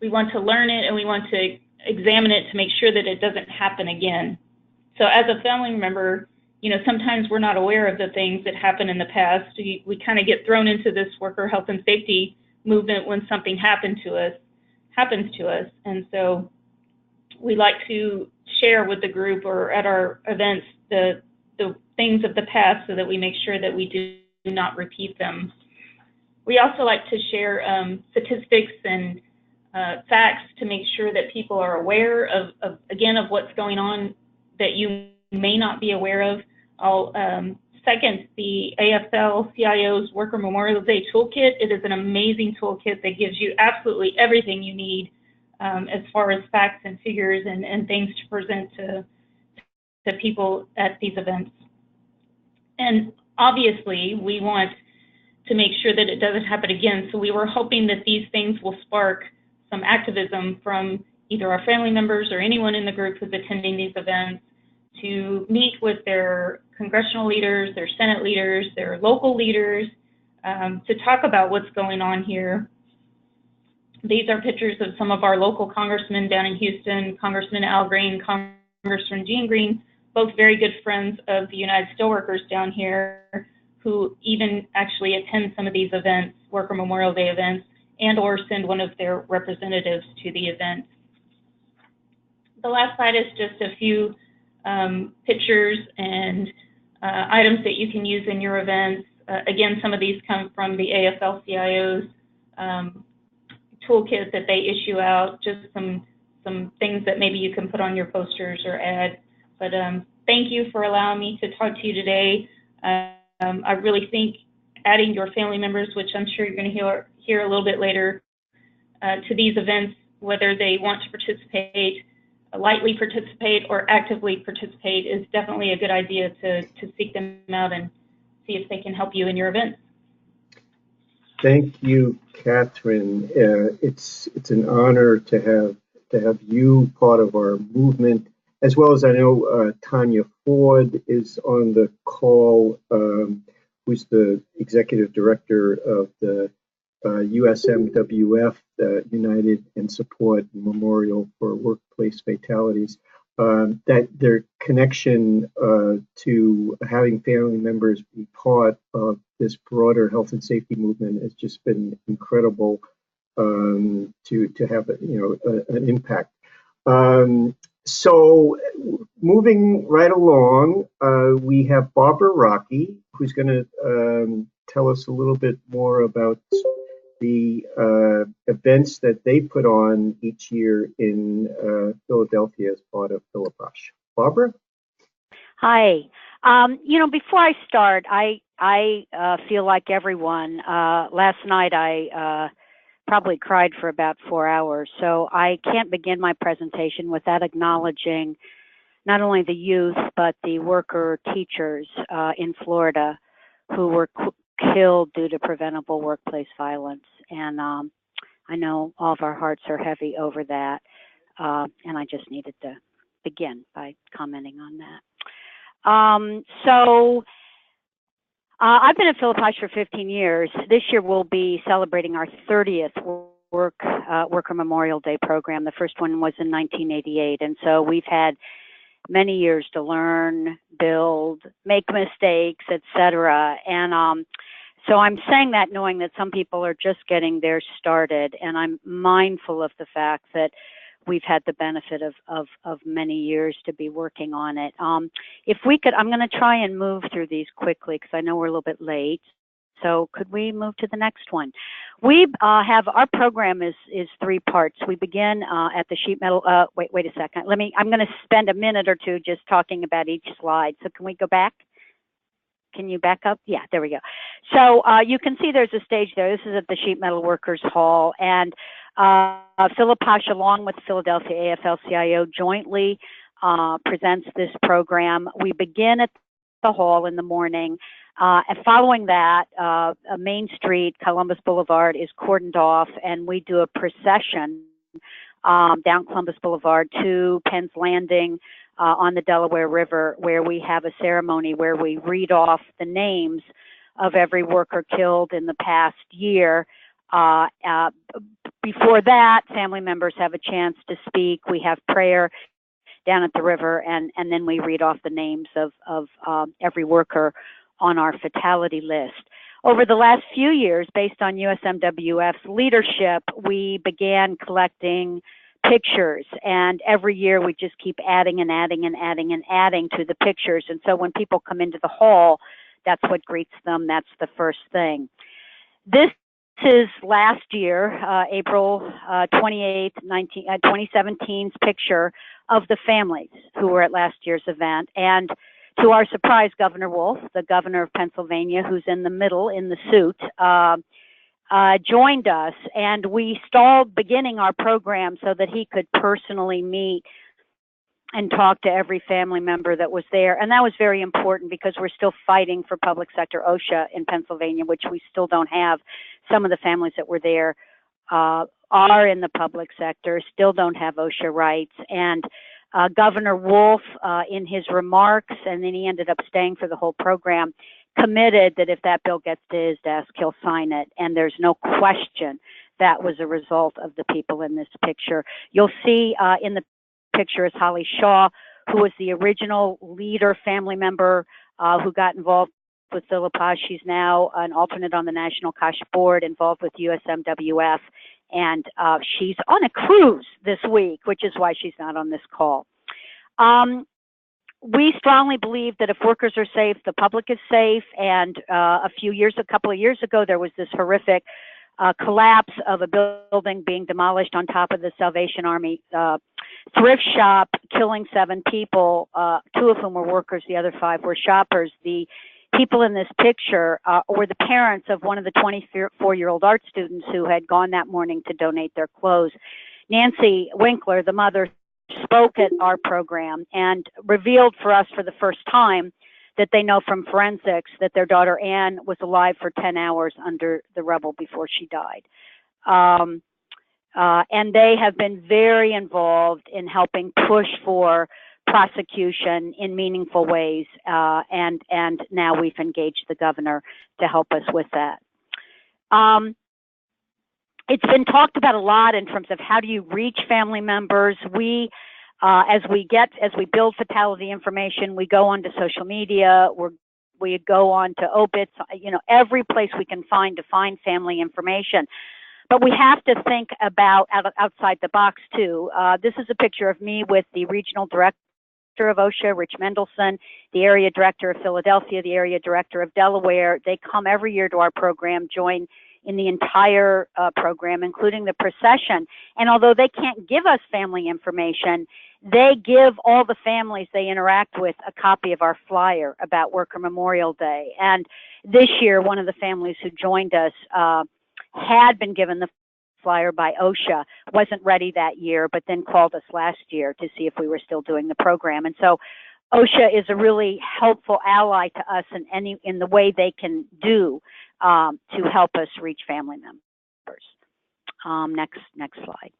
learn it, and we want to examine it to make sure that it doesn't happen again. So as a family member, you know, sometimes we're not aware of the things that happened in the past. We kind of get thrown into this worker health and safety movement when something happens to us. And so we like to share with the group or at our events the things of the past so that we make sure that we do not repeat them. We also like to share statistics and facts to make sure that people are aware of what's going on that you may not be aware of. I'll second the AFL-CIO's Worker Memorial Day Toolkit. It is an amazing toolkit that gives you absolutely everything you need as far as facts and figures and things to present to people at these events. And obviously, we want to make sure that it doesn't happen again. So we were hoping that these things will spark some activism from either our family members or anyone in the group who's attending these events to meet with their congressional leaders, their Senate leaders, their local leaders, to talk about what's going on here. These are pictures of some of our local congressmen down in Houston, Congressman Al Green, Congressman Gene Green, both very good friends of the United Steelworkers down here, who even actually attend some of these events, Worker Memorial Day events, and or send one of their representatives to the event. The last slide is just a few pictures and items that you can use in your events. Again, some of these come from the AFL-CIO's toolkit that they issue out, just some things that maybe you can put on your posters or add. But thank you for allowing me to talk to you today. I really think adding your family members, which I'm sure you're going to hear a little bit later, to these events, whether they want to participate, lightly participate, or actively participate, is definitely a good idea to seek them out and see if they can help you in your events. Thank you, Catherine. It's an honor to have you part of our movement, as well as I know Tanya Ford is on the call, who's the executive director of the USMWF, United in Support Memorial for Workplace Fatalities. That their connection to having family members be part of this broader health and safety movement has just been incredible to have an impact. So moving right along, we have Barbara Rocky, who's going to tell us a little bit more about the events that they put on each year in Philadelphia as part of Philipposh. Barbara? Hi. Before I start, I feel like everyone. Last night I probably cried for about 4 hours, so I can't begin my presentation without acknowledging not only the youth, but the worker teachers in Florida who were killed due to preventable workplace violence. And I know all of our hearts are heavy over that, and I just needed to begin by commenting on that. I've been at Philippi for 15 years. This year we'll be celebrating our 30th Worker Memorial Day program. The first one was in 1988, and so we've had many years to learn, build, make mistakes, etc. And so I'm saying that knowing that some people are just getting theirs started, and I'm mindful of the fact that we've had the benefit of many years to be working on it. If we could, I'm going to try and move through these quickly because I know we're a little bit late. So could we move to the next one? We have, our program is 3 parts. We begin at the sheet metal, wait a second. I'm going to spend a minute or two just talking about each slide. So can we go back? Can you back up? Yeah, there we go. So you can see there's a stage there. This is at the Sheet Metal Workers Hall. And Philippi, along with Philadelphia AFL-CIO, jointly presents this program. We begin at the hall in the morning. And following that, Main Street, Columbus Boulevard is cordoned off, and we do a procession down Columbus Boulevard to Penn's Landing on the Delaware River, where we have a ceremony where we read off the names of every worker killed in the past year. Before that, family members have a chance to speak. We have prayer down at the river, and then we read off the names of every worker on our fatality list. Over the last few years, based on USMWF's leadership, we began collecting pictures, and every year we just keep adding and adding and adding and adding to the pictures. And so when people come into the hall, that's what greets them. That's the first thing. This is last year, April 28th, 2017's picture of the families who were at last year's event. And to our surprise, Governor Wolf, the governor of Pennsylvania, who's in the middle in the suit, joined us, and we stalled beginning our program so that he could personally meet and talk to every family member that was there. And that was very important because we're still fighting for public sector OSHA in Pennsylvania, which we still don't have. Some of the families that were there are in the public sector, still don't have OSHA rights. And Governor Wolf, in his remarks, and then he ended up staying for the whole program, committed that if that bill gets to his desk, he'll sign it. And there's no question that was a result of the people in this picture. You'll see in the picture is Holly Shaw, who was the original leader family member who got involved with Philippi. She's now an alternate on the National COSH board, involved with USMWF, and she's on a cruise this week, which is why she's not on this call. We strongly believe that if workers are safe, the public is safe, and a couple of years ago, there was this horrific collapse of a building being demolished on top of the Salvation Army thrift shop, killing 7 people, 2 of whom were workers, the other 5 were shoppers. The people in this picture were the parents of one of the 24-year-old art students who had gone that morning to donate their clothes. Nancy Winkler, the mother, spoke at our program and revealed for us for the first time that they know from forensics that their daughter Anne was alive for 10 hours under the rubble before she died. And they have been very involved in helping push for prosecution in meaningful ways, and now we've engaged the governor to help us with that. It's been talked about a lot in terms of how do you reach family members. We, as we build fatality information, we go onto social media, we go on to obits, every place we can find to find family information. But we have to think about outside the box too. This is a picture of me with the regional director of OSHA, Rich Mendelson, the area director of Philadelphia, the area director of Delaware. They come every year to our program, join in the entire program, including the procession. And although they can't give us family information, they give all the families they interact with a copy of our flyer about Worker Memorial Day. And this year, one of the families who joined us had been given the flyer by OSHA, wasn't ready that year, but then called us last year to see if we were still doing the program. And so OSHA is a really helpful ally to us in the way they can do to help us reach family members. Next slide.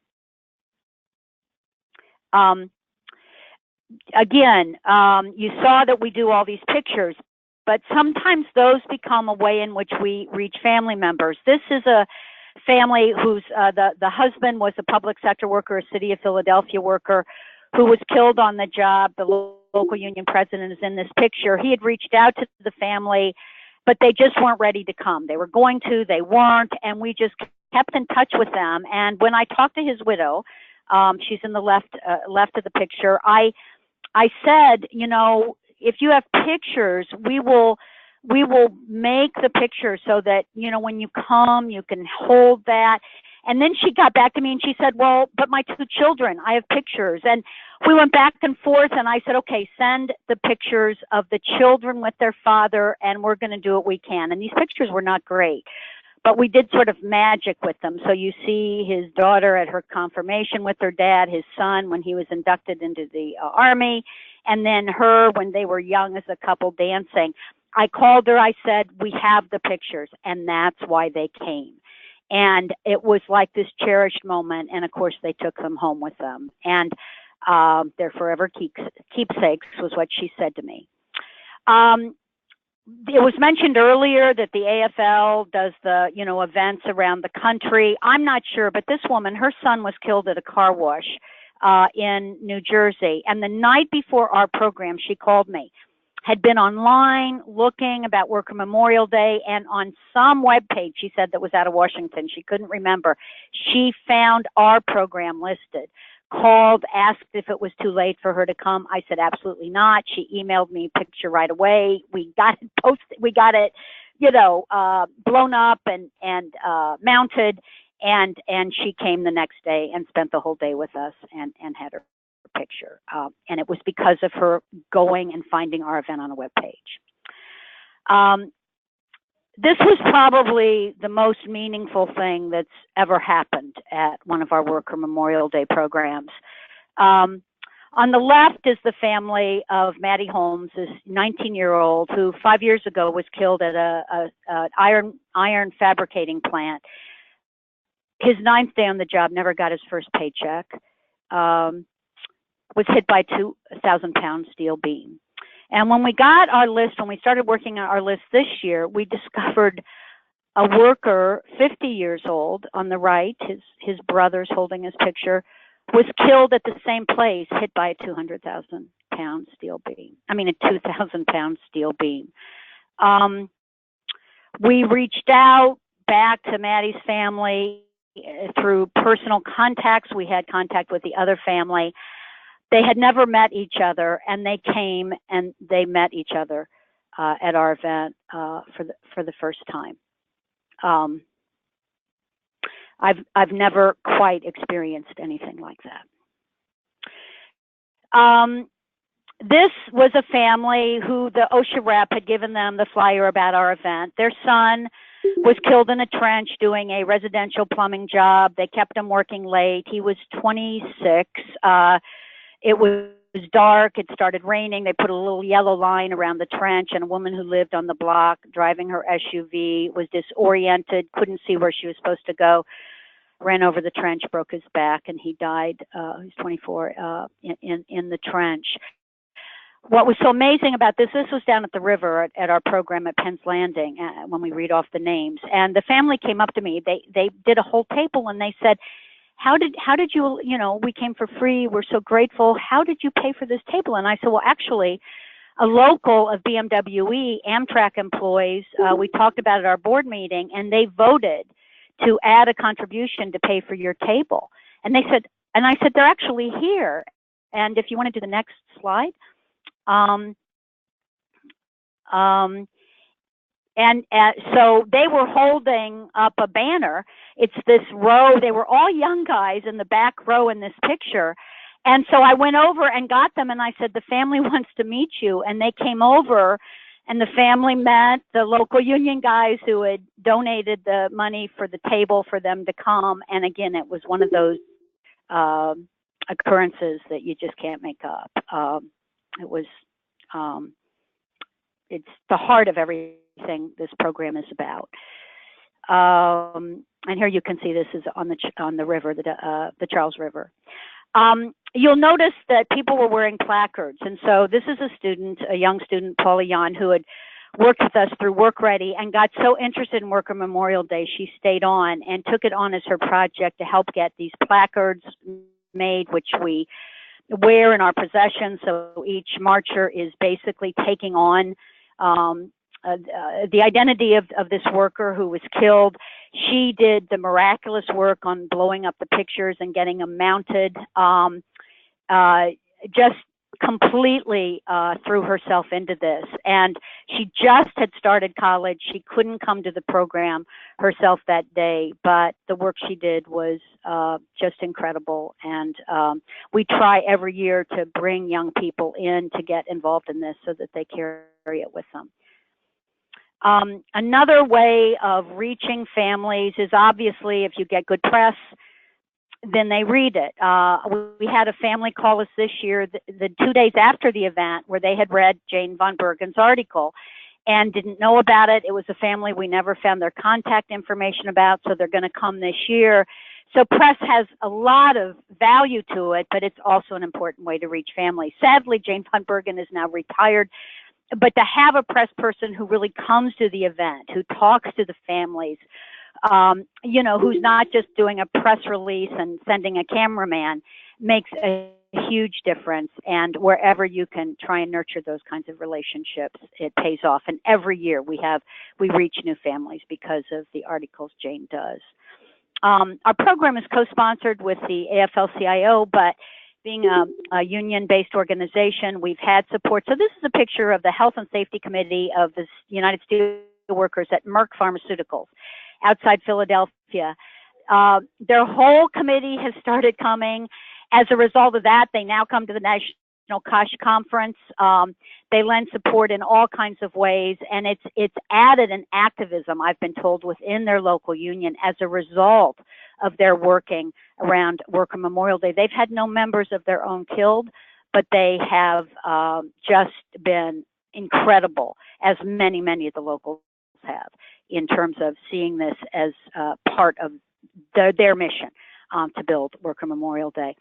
again, you saw that we do all these pictures, but sometimes those become a way in which we reach family members. This is a family whose the husband was a public sector worker, a city of Philadelphia worker, who was killed on the job. The local union president is in this picture. He had reached out to the family, but they just weren't ready to come. They were going to, they weren't, and we just kept in touch with them. And when I talked to his widow, she's in the left of the picture, I said, you know, if you have pictures, we will make the picture so that, you know, when you come, you can hold that. And then she got back to me and she said, well, but my 2 children, I have pictures. And we went back and forth, and I said, okay, send the pictures of the children with their father, and we're going to do what we can. And these pictures were not great, but we did sort of magic with them. So you see his daughter at her confirmation with her dad, his son when he was inducted into the Army, and then her when they were young as a couple dancing. I called her, I said, we have the pictures, and that's why they came. And it was like this cherished moment, and of course they took them home with them. And they're forever keepsakes, was what she said to me. It was mentioned earlier that the AFL does the, you know, events around the country. I'm not sure, but this woman, her son was killed at a car wash in New Jersey. And the night before our program, she called me, had been online looking about Worker Memorial Day, and on some web page, she said, that was out of Washington, she couldn't remember, she found our program listed. Called, asked if it was too late for her to come. I said absolutely not. She emailed me a picture right away. We got it posted. We got it, you know, blown up and mounted. And she came the next day and spent the whole day with us and had her picture. And it was because of her going and finding our event on a web page. This was probably the most meaningful thing that's ever happened at one of our Worker Memorial Day programs. On the left is the family of Maddie Holmes, this 19-year-old who 5 years ago was killed at an iron fabricating plant. His 9th day on the job, never got his first paycheck, was hit by a 2,000-pound steel beam. And when we got our list, when we started working on our list this year, we discovered a worker, 50 years old, on the right, his brother's holding his picture, was killed at the same place, hit by a 200,000-pound steel beam. I mean, a 2,000-pound steel beam. We reached out back to Maddie's family through personal contacts. We had contact with the other family. They had never met each other, and they came and they met each other at our event for the first time. I've never quite experienced anything like that. This was a family who the OSHA rep had given them the flyer about our event. Their son was killed in a trench doing a residential plumbing job. They kept him working late. He was 26. It was dark. It started raining. They put a little yellow line around the trench, and a woman who lived on the block driving her SUV was disoriented, couldn't see where she was supposed to go, ran over the trench, broke his back, and he died. He was 24 in the trench. What was so amazing about this was down at the river at our program at Penn's Landing when we read off the names. And the family came up to me. They did a whole table, and they said, how did you, you know, we came for free. We're so grateful. How did you pay for this table? And I said, well, actually, a local of BMWE, Amtrak employees, we talked about it at our board meeting, and they voted to add a contribution to pay for your table. And they said, and I said, they're actually here. And if you want to do the next slide. So they were holding up a banner. It's this row. They were all young guys in the back row in this picture. And so I went over and got them, and I said, the family wants to meet you. And they came over, and the family met the local union guys who had donated the money for the table for them to come. And again, it was one of those occurrences that you just can't make up. It was, it's the heart of everything this program is about. And here you can see this is on the river, the Charles River. You'll notice that people were wearing placards. And so this is a young student, Paula Yan, who had worked with us through Work Ready and got so interested in Worker Memorial Day, she stayed on and took it on as her project to help get these placards made, which we wear in our possession. So each marcher is basically taking on the identity of this worker who was killed. She did the miraculous work on blowing up the pictures and getting them mounted. Just completely threw herself into this. And she just had started college. She couldn't come to the program herself that day, but the work she did was just incredible. And we try every year to bring young people in to get involved in this so that they carry it with them. Another way of reaching families is obviously if you get good press, then they read it. We had a family call us this year, the 2 days after the event, where they had read Jane von Bergen's article and didn't know about it. It was a family we never found their contact information about, so they're going to come this year. So press has a lot of value to it, but it's also an important way to reach families. Sadly, Jane von Bergen is now retired, but to have a press person who really comes to the event, who talks to the families, you know, who's not just doing a press release and sending a cameraman, makes a huge difference. And wherever you can try and nurture those kinds of relationships, it pays off. And every year we reach new families because of the articles Jane does. Our program is co-sponsored with the AFL-CIO, but being a union-based organization, we've had support. So this is a picture of the Health and Safety Committee of the United Steelworkers at Merck Pharmaceuticals outside Philadelphia. Their whole committee has started coming. As a result of that, they now come to the National COSH Conference. They lend support in all kinds of ways, and it's added an activism, I've been told, within their local union as a result of their working around Worker Memorial Day. They've had no members of their own killed, but they have just been incredible, as many of the locals have, in terms of seeing this as part of their mission to build Worker Memorial Day.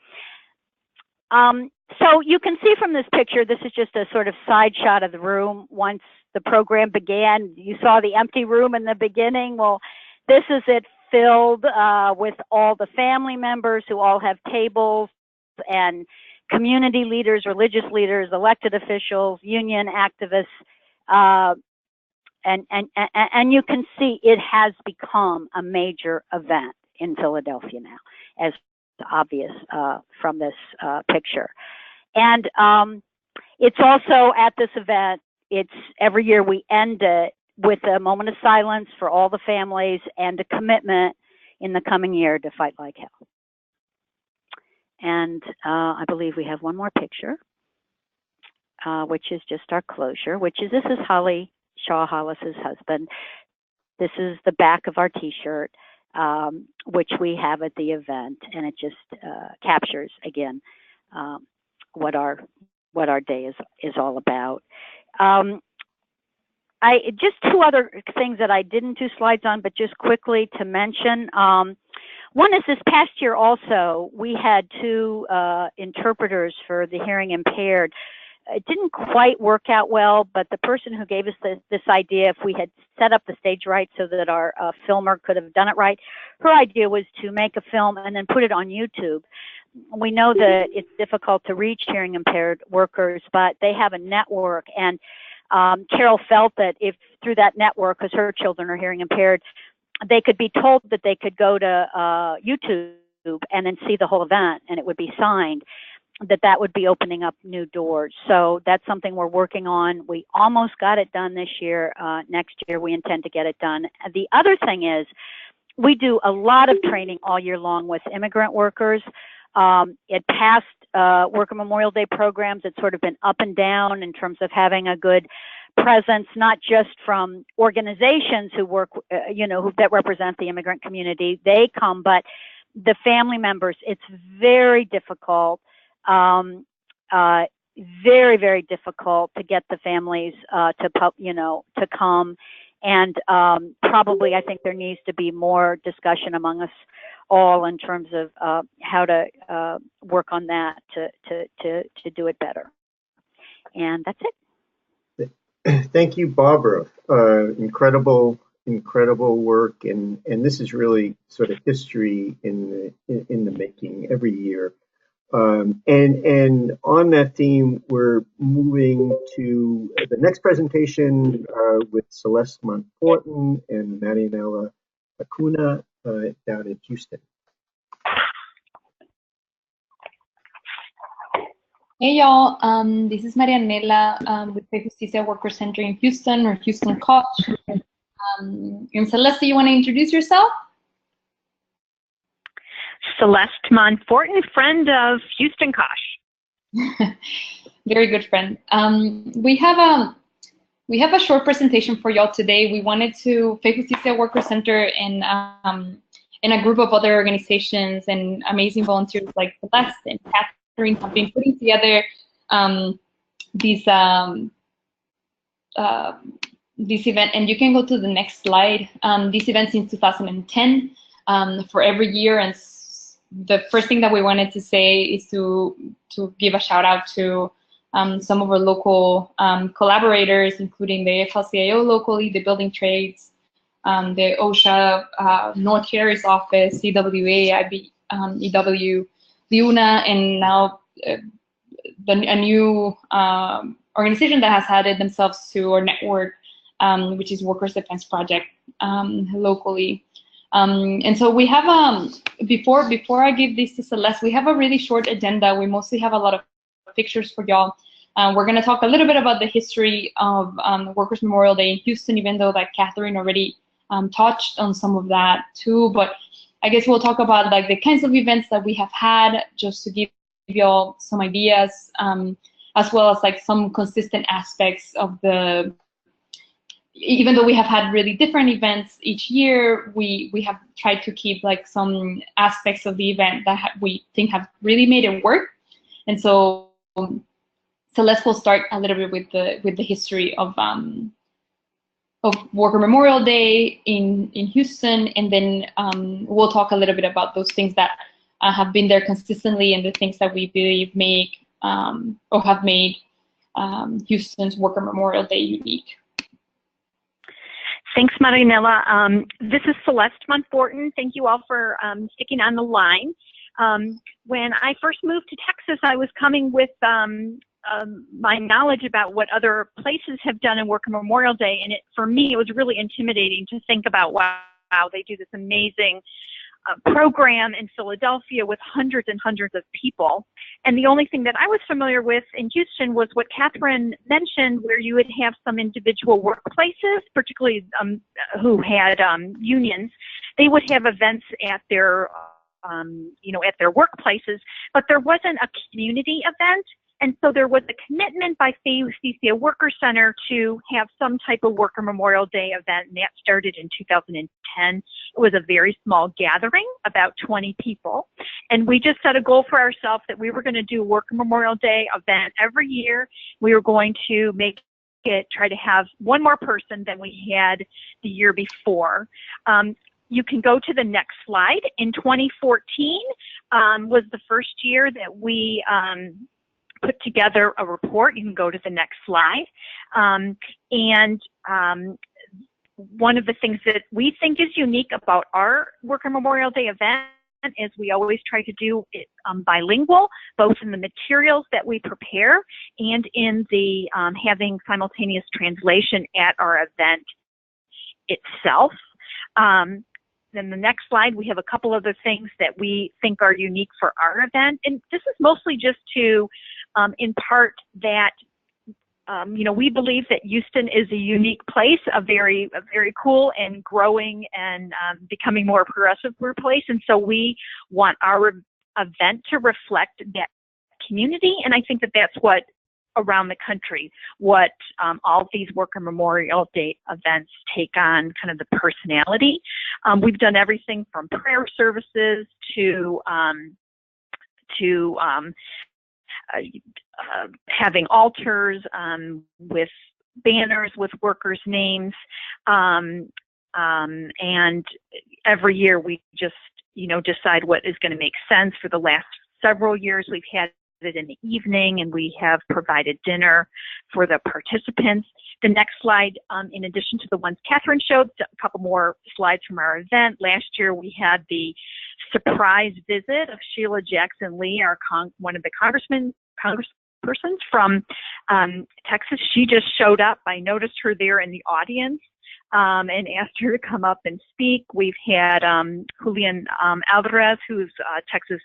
So you can see from this picture, this is just a sort of side shot of the room. Once the program began, you saw the empty room in the beginning. Well, this is it filled with all the family members who all have tables, and community leaders, religious leaders, elected officials, union activists, and you can see it has become a major event in Philadelphia now, as obvious from this picture. And it's also at this event, it's every year we end it with a moment of silence for all the families and a commitment in the coming year to fight like hell. And I believe we have one more picture, which is just our closure, this is Holly Shaw Hollis's husband. This is the back of our t-shirt, which we have at the event, and it just captures again what our day is all about. Just two other things that I didn't do slides on, but just quickly to mention. One is this past year also, we had two interpreters for the hearing impaired. It didn't quite work out well, but the person who gave us this idea, if we had set up the stage right so that our filmer could have done it right, her idea was to make a film and then put it on YouTube. We know that it's difficult to reach hearing impaired workers, but they have a network, and Carol felt that if through that network, because her children are hearing impaired, they could be told that they could go to YouTube and then see the whole event, and it would be signed, that would be opening up new doors. So that's something we're working on. We almost got it done this year. Next year, we intend to get it done. The other thing is we do a lot of training all year long with immigrant workers. At past Worker Memorial Day programs, it's sort of been up and down in terms of having a good presence, not just from organizations who work, that represent the immigrant community. They come, but the family members, it's very difficult. Very, very difficult to get the families to come And probably I think there needs to be more discussion among us all in terms of how to work on that to do it better. And that's it. Thank you, Barbara. Incredible work, and this is really sort of history in the making every year. And on that theme, we're moving to the next presentation with Celeste Montforton and Marianela Acuna down in Houston. Hey y'all, this is Marianela with the Justicia Worker Center in Houston, or Houston COSH. And Celeste, you want to introduce yourself? Celeste Montforton, friend of Houston COSH. Very good friend. We have a short presentation for y'all today. We wanted to, Fe Justicia Worker Center and a group of other organizations and amazing volunteers like Celeste and Catherine have been putting together this event, and you can go to the next slide. This event since 2010 for every year, and the first thing that we wanted to say is to give a shout out to some of our local collaborators, including the FLCIO locally, the Building Trades, the OSHA North Harris office, CWA, EW, LUNA, and now a new organization that has added themselves to our network, which is Workers Defense Project locally. And so we have, before I give this to Celeste, we have a really short agenda. We mostly have a lot of pictures for y'all. We're going to talk a little bit about the history of Workers Memorial Day in Houston, even though that Catherine already touched on some of that too. But I guess we'll talk about like the kinds of events that we have had, just to give y'all some ideas, as well as like some consistent aspects of the, even though we have had really different events each year, we have tried to keep like some aspects of the event that we think have really made it work. And so Celeste will start a little bit with the history of Worker Memorial Day in Houston, and then we'll talk a little bit about those things that have been there consistently and the things that we believe make or have made Houston's Worker Memorial Day unique. Thanks, Marianela. This is Celeste Montforton. Thank you all for sticking on the line. When I first moved to Texas, I was coming with my knowledge about what other places have done in Worker Memorial Day, and for me, it was really intimidating to think about, wow, they do this amazing program in Philadelphia with hundreds and hundreds of people. And the only thing that I was familiar with in Houston was what Catherine mentioned, where you would have some individual workplaces, particularly who had unions. They would have events at their, at their workplaces, but there wasn't a community event. And so there was a commitment by Fe Justicia Worker Center to have some type of Worker Memorial Day event, and that started in 2010. It was a very small gathering, about 20 people. And we just set a goal for ourselves that we were going to do a Worker Memorial Day event every year. We were going to try to have one more person than we had the year before. You can go to the next slide. In 2014 was the first year that we put together a report. You can go to the next slide. One of the things that we think is unique about our Worker Memorial Day event is we always try to do it bilingual, both in the materials that we prepare and in the having simultaneous translation at our event itself. Then the next slide, we have a couple other things that we think are unique for our event. And this is mostly just to impart that, we believe that Houston is a unique place, a very cool and growing and becoming more progressive place. And so we want our event to reflect that community. And I think that that's what around the country, what all of these Worker Memorial Day events take on, kind of the personality. We've done everything from prayer services to having altars with banners with workers' names. And every year we just, decide what is going to make sense. For the last several years, we've had it in the evening, and we have provided dinner for the participants. The next slide, in addition to the ones Catherine showed, a couple more slides from our event. Last year we had the surprise visit of Sheila Jackson Lee, one of the congresspersons from Texas. She just showed up. I noticed her there in the audience and asked her to come up and speak. We've had Julian Alvarez, who's Texas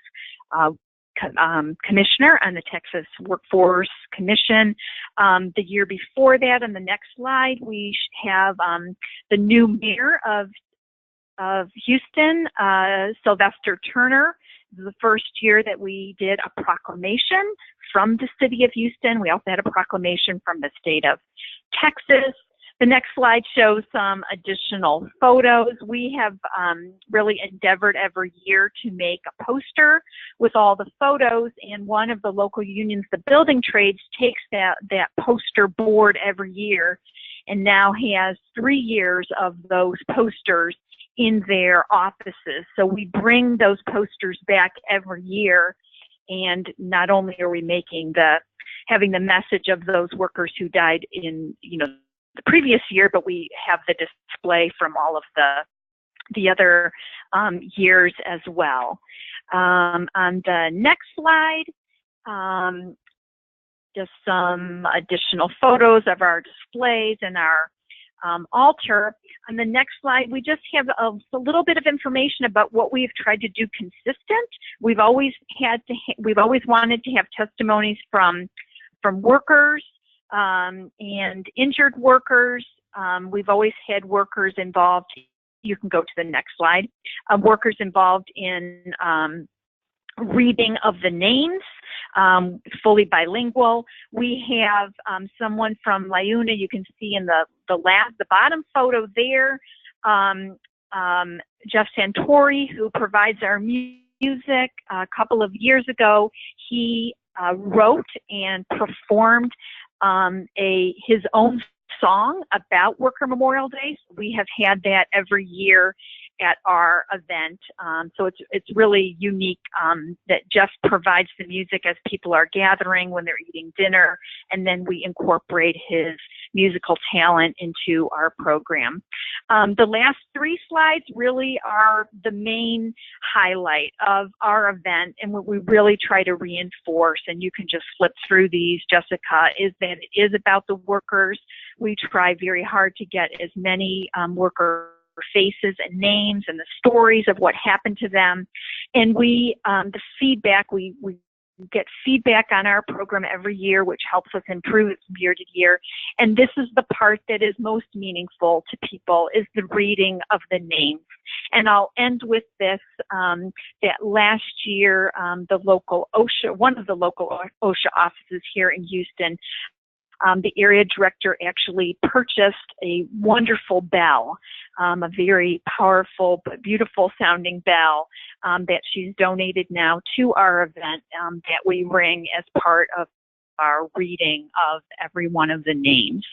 commissioner on the Texas Workforce Commission. The year before that, on the next slide, we have the new mayor of Houston, Sylvester Turner. This is the first year that we did a proclamation from the city of Houston. We also had a proclamation from the state of Texas. The next slide shows some additional photos. We have really endeavored every year to make a poster with all the photos, and one of the local unions, the building trades, takes that poster board every year and now has 3 years of those posters in their offices. So we bring those posters back every year, and not only are we having the message of those workers who died in, the previous year, but we have the display from all of the other years as well. On the next slide, just some additional photos of our displays and our altar. On the next slide, we just have a little bit of information about what we've tried to do consistent. We've always wanted to have testimonies from workers and injured workers. We've always had workers involved. You can go to the next slide. Workers involved in reading of the names, fully bilingual. We have someone from LIUNA. You can see in the bottom photo there, Jeff Santori, who provides our music. A couple of years ago, he wrote and performed his own song about Worker Memorial Day. We have had that every year at our event. So it's really unique that Jeff provides the music as people are gathering, when they're eating dinner, and then we incorporate his musical talent into our program. The last 3 slides really are the main highlight of our event, and what we really try to reinforce, and you can just flip through these, Jessica, is that it is about the workers. We try very hard to get as many worker faces and names and the stories of what happened to them. And the feedback, we get feedback on our program every year, which helps us improve it from year to year. And this is the part that is most meaningful to people, is the reading of the names. And I'll end with this, that last year, one of the local OSHA offices here in Houston, the area director actually purchased a wonderful bell, a very powerful but beautiful sounding bell that she's donated now to our event, that we ring as part of our reading of every one of the names.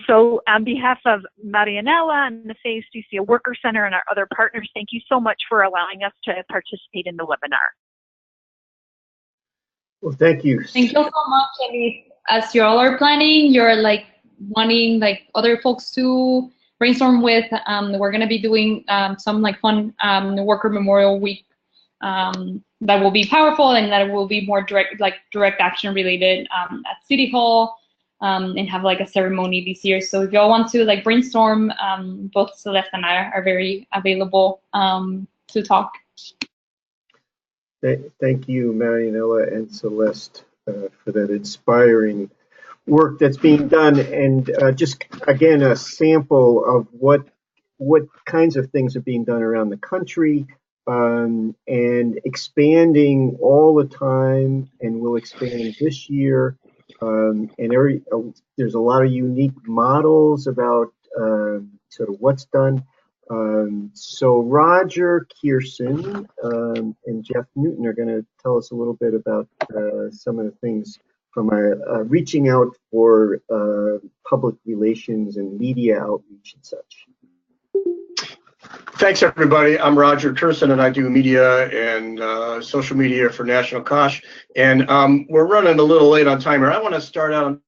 So on behalf of Marianella and the Phase DCO Worker Center and our other partners, thank you so much for allowing us to participate in the webinar. Well, thank you. Thank you so much, Elise. As you all are planning, you're wanting other folks to brainstorm with. We're going to be doing some fun Worker Memorial Week that will be powerful and that will be more direct action related at City Hall, and have a ceremony this year. So if y'all want to brainstorm, both Celeste and I are very available to talk. Thank you, Marianella and Celeste, for that inspiring work that's being done, and just again a sample of what kinds of things are being done around the country, and expanding all the time, and will expand this year. And there's a lot of unique models about sort of what's done. So Roger Kierson and Jeff Newton are going to tell us a little bit about some of the things reaching out for public relations and media outreach and such. Thanks, everybody. I'm Roger Curson, and I do media and social media for National COSH. And we're running a little late on timer. I want to start out. I'm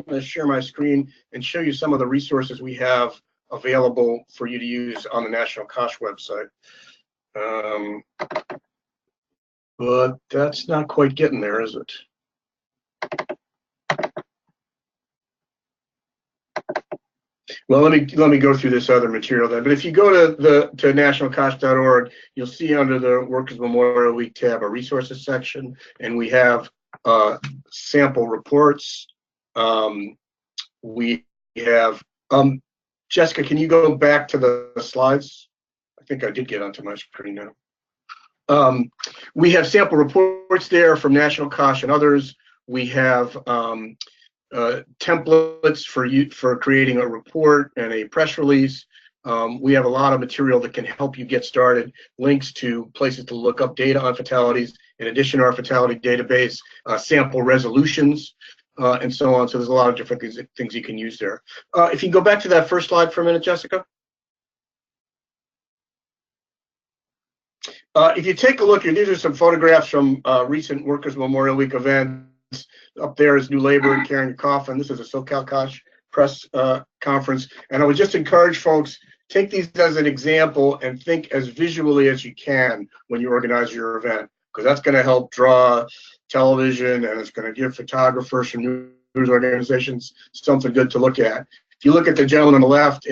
gonna share my screen and show you some of the resources we have available for you to use on the National COSH website. But that's not quite getting there, is it? Well, let me go through this other material then. But if you go to nationalcosh.org, you'll see under the Workers Memorial Week tab a resources section, and we have sample reports. We have Jessica, can you go back to the slides? I think I did get onto my screen now. We have sample reports there from National COSH and others. We have templates for creating a report and a press release. We have a lot of material that can help you get started, links to places to look up data on fatalities, in addition to our fatality database, sample resolutions, and so on. So there's a lot of different things you can use there. If you can go back to that first slide for a minute, Jessica. If you take a look here, these are some photographs from recent Workers Memorial Week events. Up there is New Labor carrying a coffin. This is a SoCal COSH press conference. And I would just encourage folks, take these as an example and think as visually as you can when you organize your event, because that's going to help draw television, and it's going to give photographers from news organizations something good to look at. If you look at the gentleman on the left,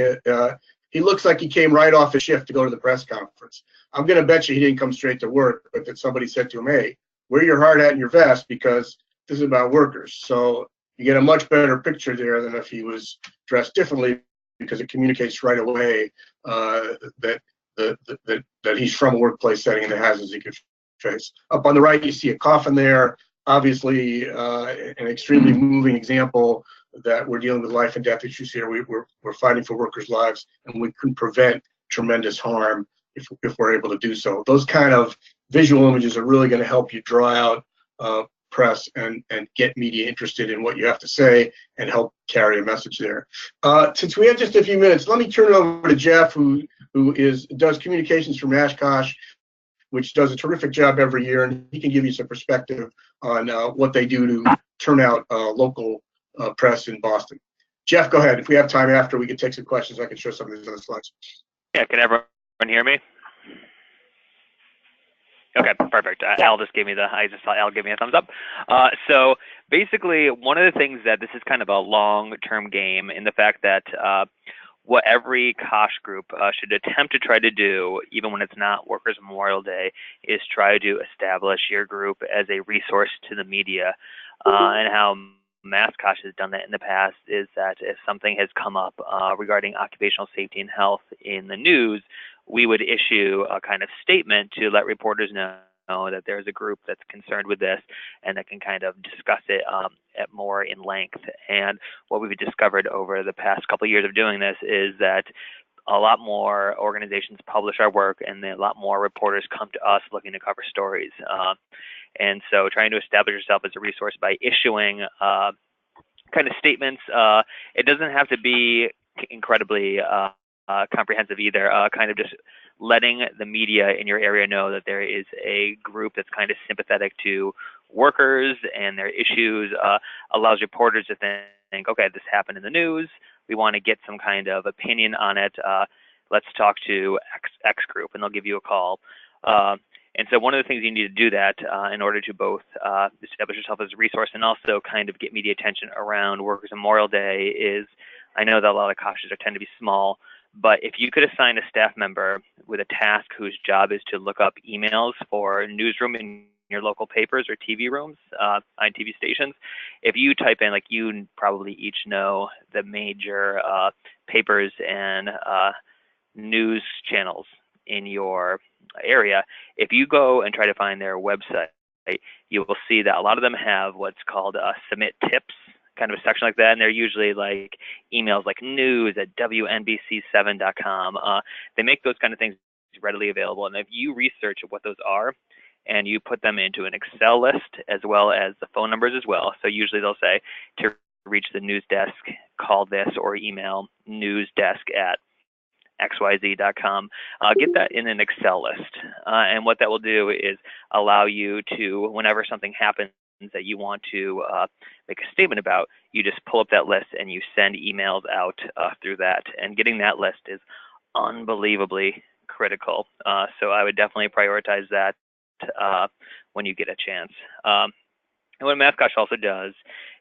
he looks like he came right off his shift to go to the press conference. I'm going to bet you he didn't come straight to work, but that somebody said to him, hey, wear your hard hat and your vest because this is about workers. So you get a much better picture there than if he was dressed differently, because it communicates right away that he's from a workplace setting and the hazards he could face. Up on the right, you see a coffin there. Obviously, an extremely moving example that we're dealing with life and death issues here. We're fighting for workers' lives, and we can prevent tremendous harm if we're able to do so. Those kind of visual images are really going to help you draw out press and get media interested in what you have to say and help carry a message there. Since we have just a few minutes, let me turn it over to Jeff, who does communications for Nash COSH, which does a terrific job every year, and he can give you some perspective on what they do to turn out local press in Boston. Jeff, go ahead. If we have time after, we can take some questions. I can show some of these other slides. Yeah, can everyone hear me? Okay, perfect. Al just gave me I just saw Al give me a thumbs up. So basically, one of the things that this is kind of a long-term game in the fact that what every COSH group should attempt to try to do, even when it's not Workers Memorial Day, is try to establish your group as a resource to the media. And how Mass COSH has done that in the past is that if something has come up regarding occupational safety and health in the news, we would issue a kind of statement to let reporters know that there's a group that's concerned with this and that can kind of discuss it at more in length. And what we've discovered over the past couple of years of doing this is that a lot more organizations publish our work, and a lot more reporters come to us looking to cover stories. And so trying to establish yourself as a resource by issuing kind of statements, it doesn't have to be incredibly comprehensive either, kind of just letting the media in your area know that there is a group that's kind of sympathetic to workers and their issues, allows reporters to think, okay, this happened in the news, we want to get some kind of opinion on it, let's talk to X group, and they'll give you a call. And so one of the things you need to do that in order to both establish yourself as a resource and also kind of get media attention around Workers Memorial Day is, I know that a lot of COSHs tend to be small, but if you could assign a staff member with a task whose job is to look up emails for newsroom in your local papers or TV rooms on TV stations, if you type in, like you probably each know the major papers and news channels in your area, if you go and try to find their website, you will see that a lot of them have what's called submit tips, kind of a section like that, and they're usually like emails like news@WNBC7.com. They make those kind of things readily available, and if you research what those are and you put them into an Excel list as well as the phone numbers as well. So usually they'll say to reach the news desk, call this, or email newsdesk@xyz.com. Get that in an Excel list. And what that will do is allow you to, whenever something happens that you want to make a statement about, you just pull up that list and you send emails out through that. And getting that list is unbelievably critical. So I would definitely prioritize that when you get a chance. And what COSH also does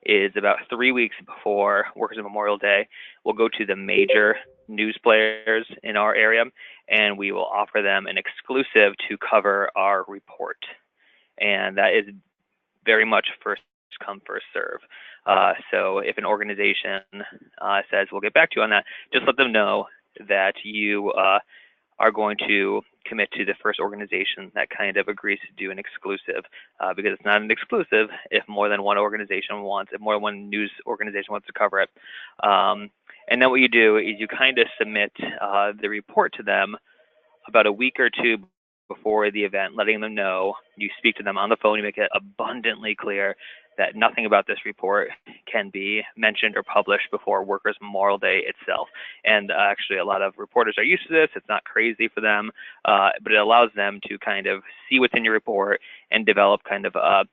is about 3 weeks before Workers' Memorial Day, we'll go to the major news players in our area, and we will offer them an exclusive to cover our report. And that is very much first come, first serve. So if an organization says, we'll get back to you on that, just let them know that you are going to commit to the first organization that kind of agrees to do an exclusive, because it's not an exclusive if more than one organization wants it, more than one news organization wants to cover it. And then what you do is you kind of submit the report to them about a week or two before the event, letting them know. You speak to them on the phone, you make it abundantly clear that nothing about this report can be mentioned or published before Workers' Memorial Day itself. And actually a lot of reporters are used to this. It's not crazy for them, but it allows them to kind of see what's in your report and develop kind of a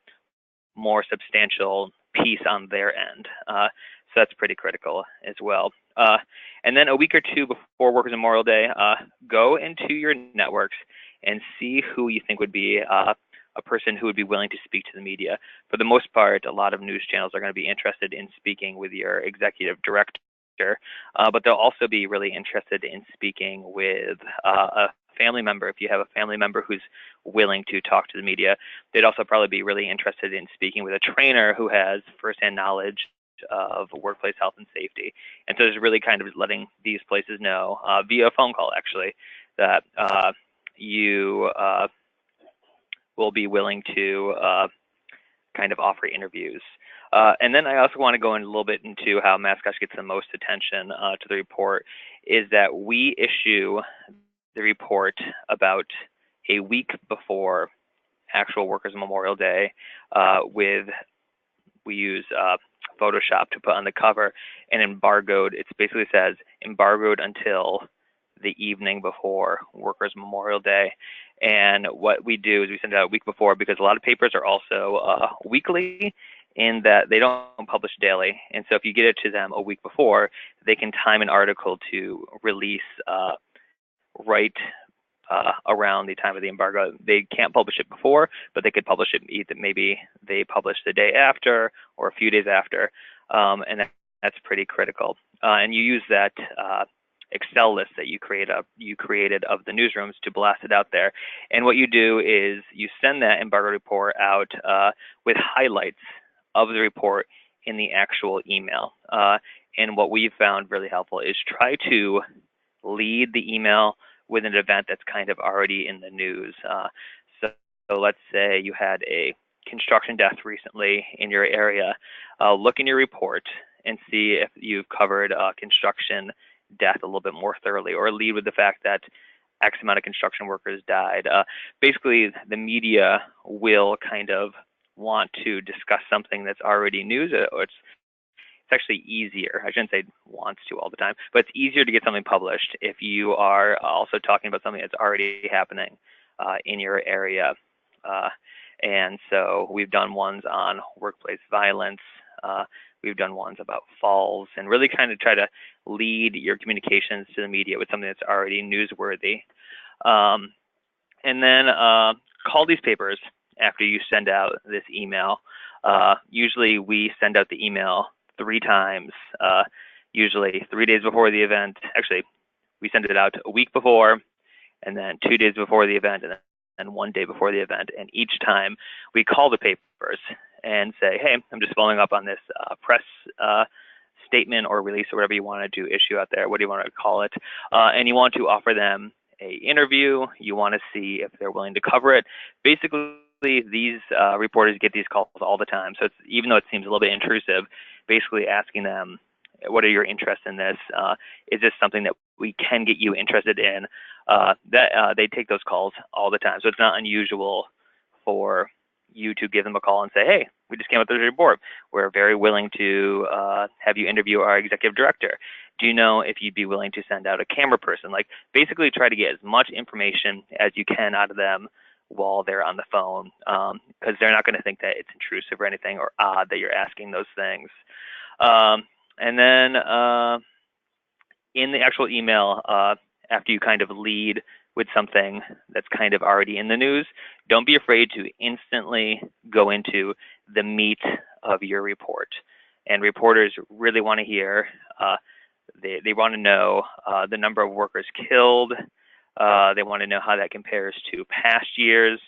more substantial piece on their end. So that's pretty critical as well. And then a week or two before Workers' Memorial Day, go into your networks and see who you think would be a person who would be willing to speak to the media. For the most part, a lot of news channels are going to be interested in speaking with your executive director, but they'll also be really interested in speaking with a family member. If you have a family member who's willing to talk to the media, they'd also probably be really interested in speaking with a trainer who has firsthand knowledge of workplace health and safety. And so it's really kind of letting these places know via phone call, actually, that you will be willing to kind of offer interviews. And then I also want to go in a little bit into how COSH gets the most attention to the report, is that we issue the report about a week before actual Workers' Memorial Day we use Photoshop to put on the cover, and embargoed. It basically says embargoed until the evening before Workers' Memorial Day. And what we do is we send it out a week before, because a lot of papers are also weekly in that they don't publish daily. And so if you get it to them a week before, they can time an article to release right around the time of the embargo. They can't publish it before, but they could publish it either maybe they publish the day after or a few days after. And that's pretty critical. And you use that Excel list that you created of the newsrooms to blast it out there. And what you do is you send that embargo report out with highlights of the report in the actual email. And what we've found really helpful is try to lead the email with an event that's kind of already in the news. So let's say you had a construction death recently in your area. Look in your report and see if you've covered construction death a little bit more thoroughly, or lead with the fact that X amount of construction workers died. Basically, the media will kind of want to discuss something that's already news. It's actually easier. I shouldn't say wants to all the time, but it's easier to get something published if you are also talking about something that's already happening in your area. And so we've done ones on workplace violence. We've done ones about falls, and really kind of try to lead your communications to the media with something that's already newsworthy. And then call these papers after you send out this email. Usually we send out the email 3 times, usually 3 days before the event. Actually, we send it out a week before, and then 2 days before the event, and then 1 day before the event. And each time we call the papers and say, hey, I'm just following up on this press statement or release or whatever you want to do issue out there. What do you want to call it? And you want to offer them an interview. You want to see if they're willing to cover it. Basically, these reporters get these calls all the time. So it's, even though it seems a little bit intrusive, basically asking them, what are your interests in this? Is this something that we can get you interested in? They take those calls all the time. So it's not unusual for you to give them a call and say, hey, we just came up with this report. We're very willing to have you interview our executive director. Do you know if you'd be willing to send out a camera person? Like, basically try to get as much information as you can out of them while they're on the phone, because they're not going to think that it's intrusive or anything or odd that you're asking those things. And then in the actual email, after you kind of lead with something that's kind of already in the news, don't be afraid to instantly go into the meat of your report. And reporters really want to hear, they want to know the number of workers killed. They want to know how that compares to past years.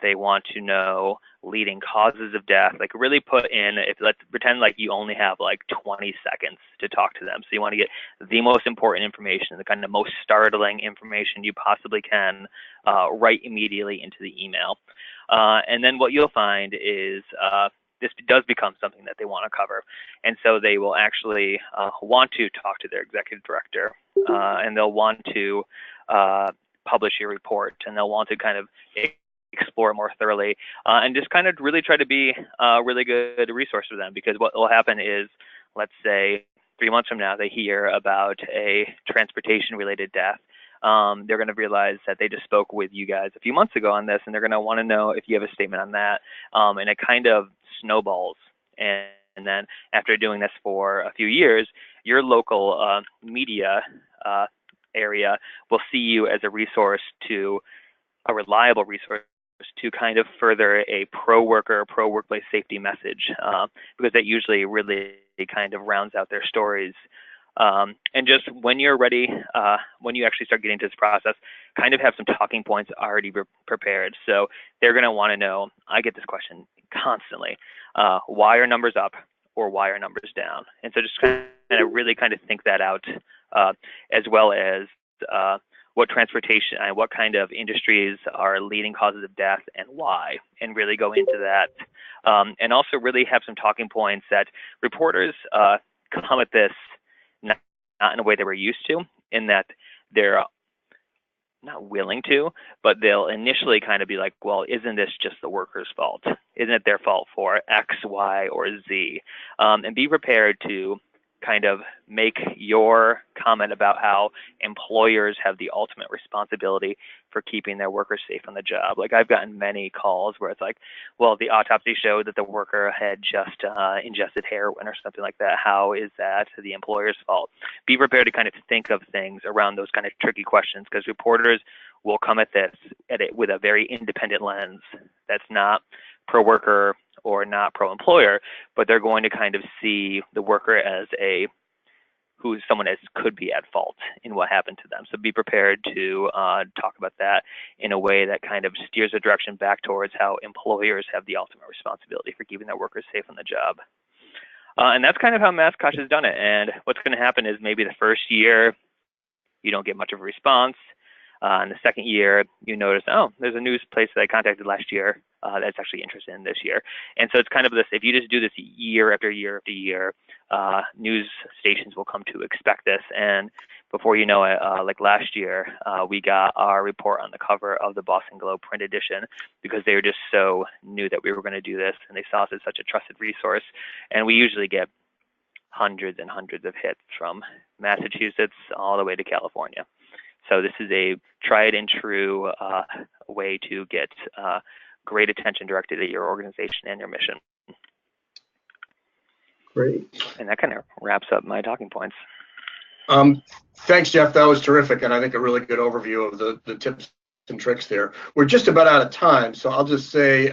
They want to know leading causes of death. Like, really put in, let's pretend like you only have like 20 seconds to talk to them. So you want to get the most important information, the kind of most startling information you possibly can, right immediately into the email. And then what you'll find is this does become something that they want to cover. And so they will actually want to talk to their executive director, and they'll want to publish your report, and they'll want to kind of explore more thoroughly, and just kind of really try to be a really good resource for them. Because what will happen is, let's say 3 months from now, they hear about a transportation related death. They're going to realize that they just spoke with you guys a few months ago on this, and they're going to want to know if you have a statement on that. And it kind of snowballs. And then after doing this for a few years, your local media area will see you as a resource, to a reliable resource, to kind of further a pro-worker, pro-workplace safety message, because that usually really kind of rounds out their stories. And just when you're ready, when you actually start getting to this process, kind of have some talking points already prepared. So they're going to want to know, I get this question constantly, why are numbers up or why are numbers down? And so just kind of really kind of think that out, as well as what transportation and what kind of industries are leading causes of death and why, and really go into that. And also really have some talking points that reporters come at this not in a way that we're used to, in that they're not willing to, but they'll initially kind of be like, well, isn't this just the workers' fault? Isn't it their fault for X, Y, or Z? And be prepared to kind of make your comment about how employers have the ultimate responsibility for keeping their workers safe on the job. Like, I've gotten many calls where it's like, well, the autopsy showed that the worker had just ingested heroin or something like that. How is that the employer's fault? Be prepared to kind of think of things around those kind of tricky questions, because reporters will come at this with a very independent lens that's not pro-worker or not pro-employer, but they're going to kind of see the worker as someone as could be at fault in what happened to them. So be prepared to talk about that in a way that kind of steers the direction back towards how employers have the ultimate responsibility for keeping their workers safe on the job. And that's kind of how Mass COSH has done it. And what's going to happen is maybe the first year you don't get much of a response. In the second year, you notice, oh, there's a news place that I contacted last year that's actually interested in this year. And so it's kind of this, if you just do this year after year after year, news stations will come to expect this. And before you know it, like last year, we got our report on the cover of the Boston Globe print edition, because they were just so new that we were going to do this, and they saw us as such a trusted resource. And we usually get hundreds and hundreds of hits from Massachusetts all the way to California. So this is a tried and true way to get great attention directed at your organization and your mission. Great. And that kind of wraps up my talking points. Thanks, Jeff. That was terrific, and I think a really good overview of the tips and tricks there. We're just about out of time, so I'll just say,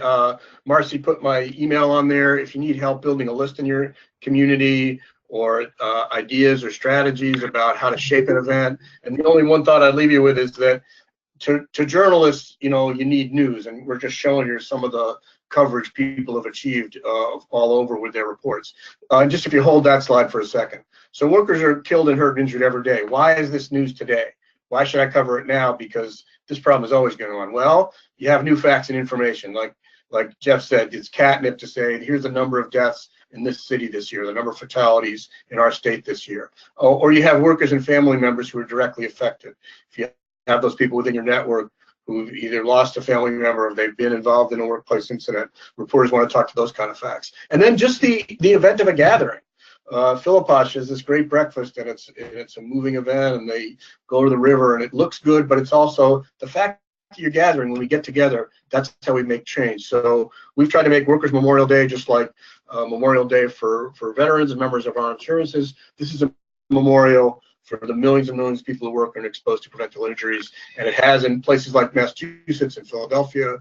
Marcy put my email on there. If you need help building a list in your community, or ideas or strategies about how to shape an event. And the only one thought I'd leave you with is that to journalists, you need news, and we're just showing you some of the coverage people have achieved all over with their reports. Just if you hold that slide for a second. So workers are killed and hurt and injured every day. Why is this news today? Why should I cover it now? Because this problem is always going on. Well, you have new facts and information. Like Jeff said, it's catnip to say, here's the number of deaths in this city this year, the number of fatalities in our state this year. Or you have workers and family members who are directly affected. If you have those people within your network who've either lost a family member or they've been involved in a workplace incident. Reporters want to talk to those kind of facts. And then just the event of a gathering. Philipposh has this great breakfast, and it's a moving event, and they go to the river, and it looks good, but it's also the fact that you're gathering. When we get together, that's how we make change. So we've tried to make Workers' Memorial Day just like Memorial Day for veterans and members of armed services. This is a memorial for the millions and millions of people who work and are exposed to preventable injuries, and it has in places like Massachusetts and Philadelphia,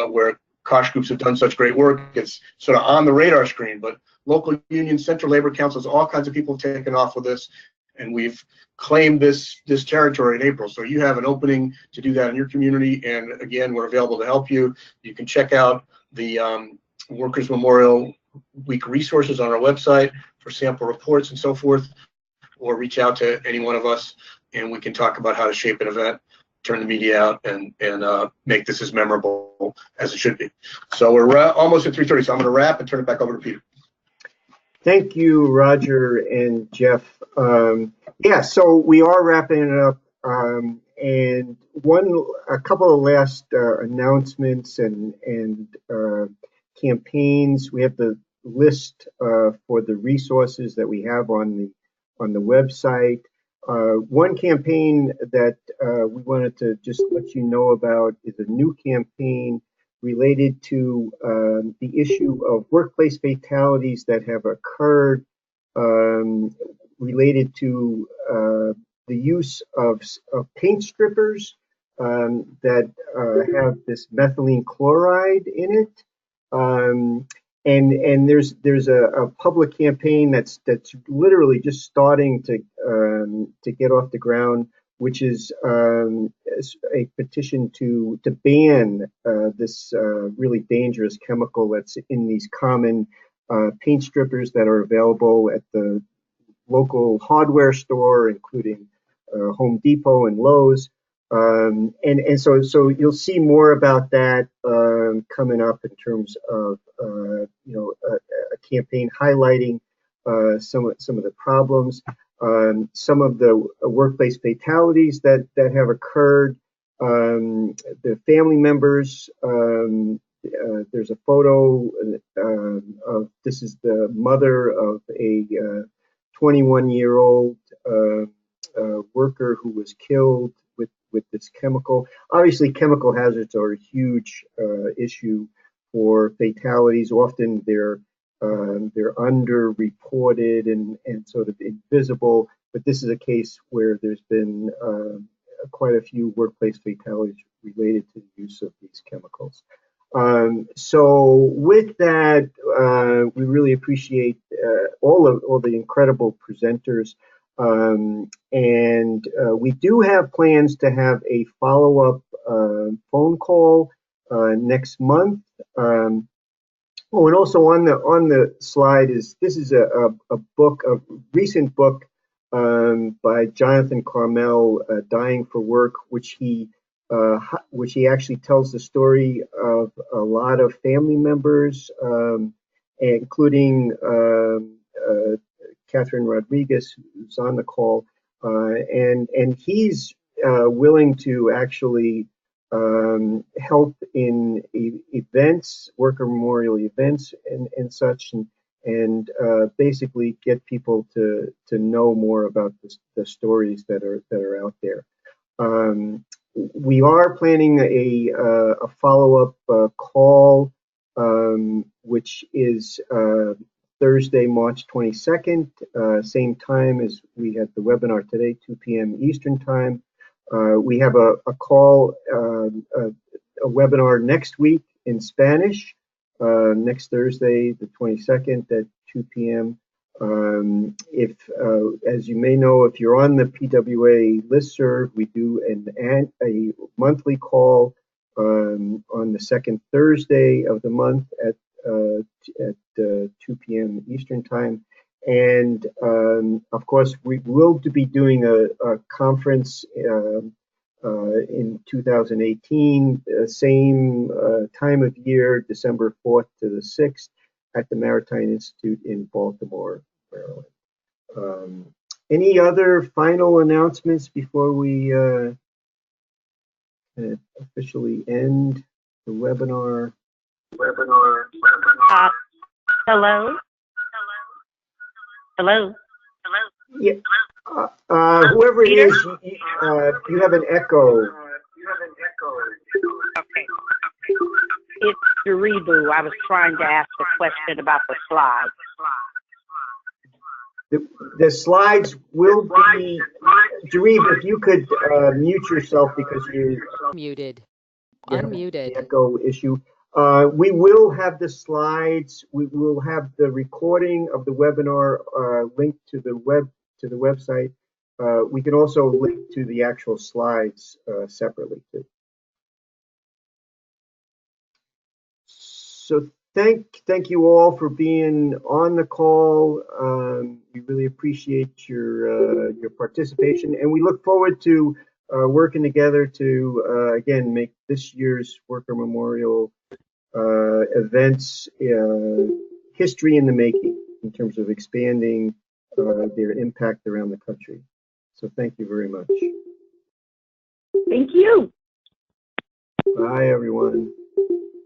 where COSH groups have done such great work. It's sort of on the radar screen, but local unions, central labor councils, all kinds of people have taken off with this, and we've claimed this territory in April. So you have an opening to do that in your community, and again, we're available to help you. You can check out the Workers' Memorial Week resources on our website for sample reports and so forth, or reach out to any one of us, and we can talk about how to shape an event, turn the media out, and make this as memorable as it should be. So we're almost at 3:30, so I'm going to wrap and turn it back over to Peter. Thank you, Roger and Jeff. Yeah, so we are wrapping it up, and a couple of last announcements and campaigns. We have the list for the resources that we have on the website. One campaign that we wanted to just let you know about is a new campaign related to the issue of workplace fatalities that have occurred related to the use of paint strippers that have this methylene chloride in it. And there's a public campaign that's literally just starting to get off the ground, which is a petition to ban this really dangerous chemical that's in these common paint strippers that are available at the local hardware store, including Home Depot and Lowe's. And so you'll see more about that coming up in terms of a campaign highlighting some of the problems, some of the workplace fatalities that have occurred, the family members. There's a photo of this is the mother of a 21-year-old worker who was killed with this chemical. Obviously, chemical hazards are a huge issue for fatalities. Often they're underreported and sort of invisible, but this is a case where there's been quite a few workplace fatalities related to the use of these chemicals. So with that, we really appreciate all the incredible presenters. And we do have plans to have a follow-up phone call next month. Oh, and also on the slide this is a recent book by Jonathan Carmel, Dying for Work, which he actually tells the story of a lot of family members, including Catherine Rodriguez, who's on the call, and he's willing to actually help in events, worker memorial events, and such, and basically get people to know more about the stories that are out there. We are planning a follow-up call, which is Thursday, March 22nd, same time as we had the webinar today, 2 p.m. Eastern Time. We have a call, a webinar next week in Spanish, next Thursday, the 22nd at 2 p.m. As you may know, if you're on the PWA listserv, we do a monthly call on the second Thursday of the month at 2 p.m. Eastern Time. And of course, we will be doing a conference in 2018, same time of year, December 4th to the 6th at the Maritime Institute in Baltimore, Maryland. Any other final announcements before we and officially end the webinar. Hello? Hello? Yeah. Whoever it Peter? is, you have an echo. Okay. It's Jaribu. I was trying to ask a question about the slides. The slides will be, Jarib, if you could mute yourself because you're Muted. Unmuted. The echo issue. We will have the slides. We will have the recording of the webinar linked to the website. We can also link to the actual slides separately too. So thank you all for being on the call. We really appreciate your participation, and we look forward to working together to again make this year's Worker Memorial events history in the making in terms of expanding their impact around the country. So thank you very much. Thank you. Bye, everyone.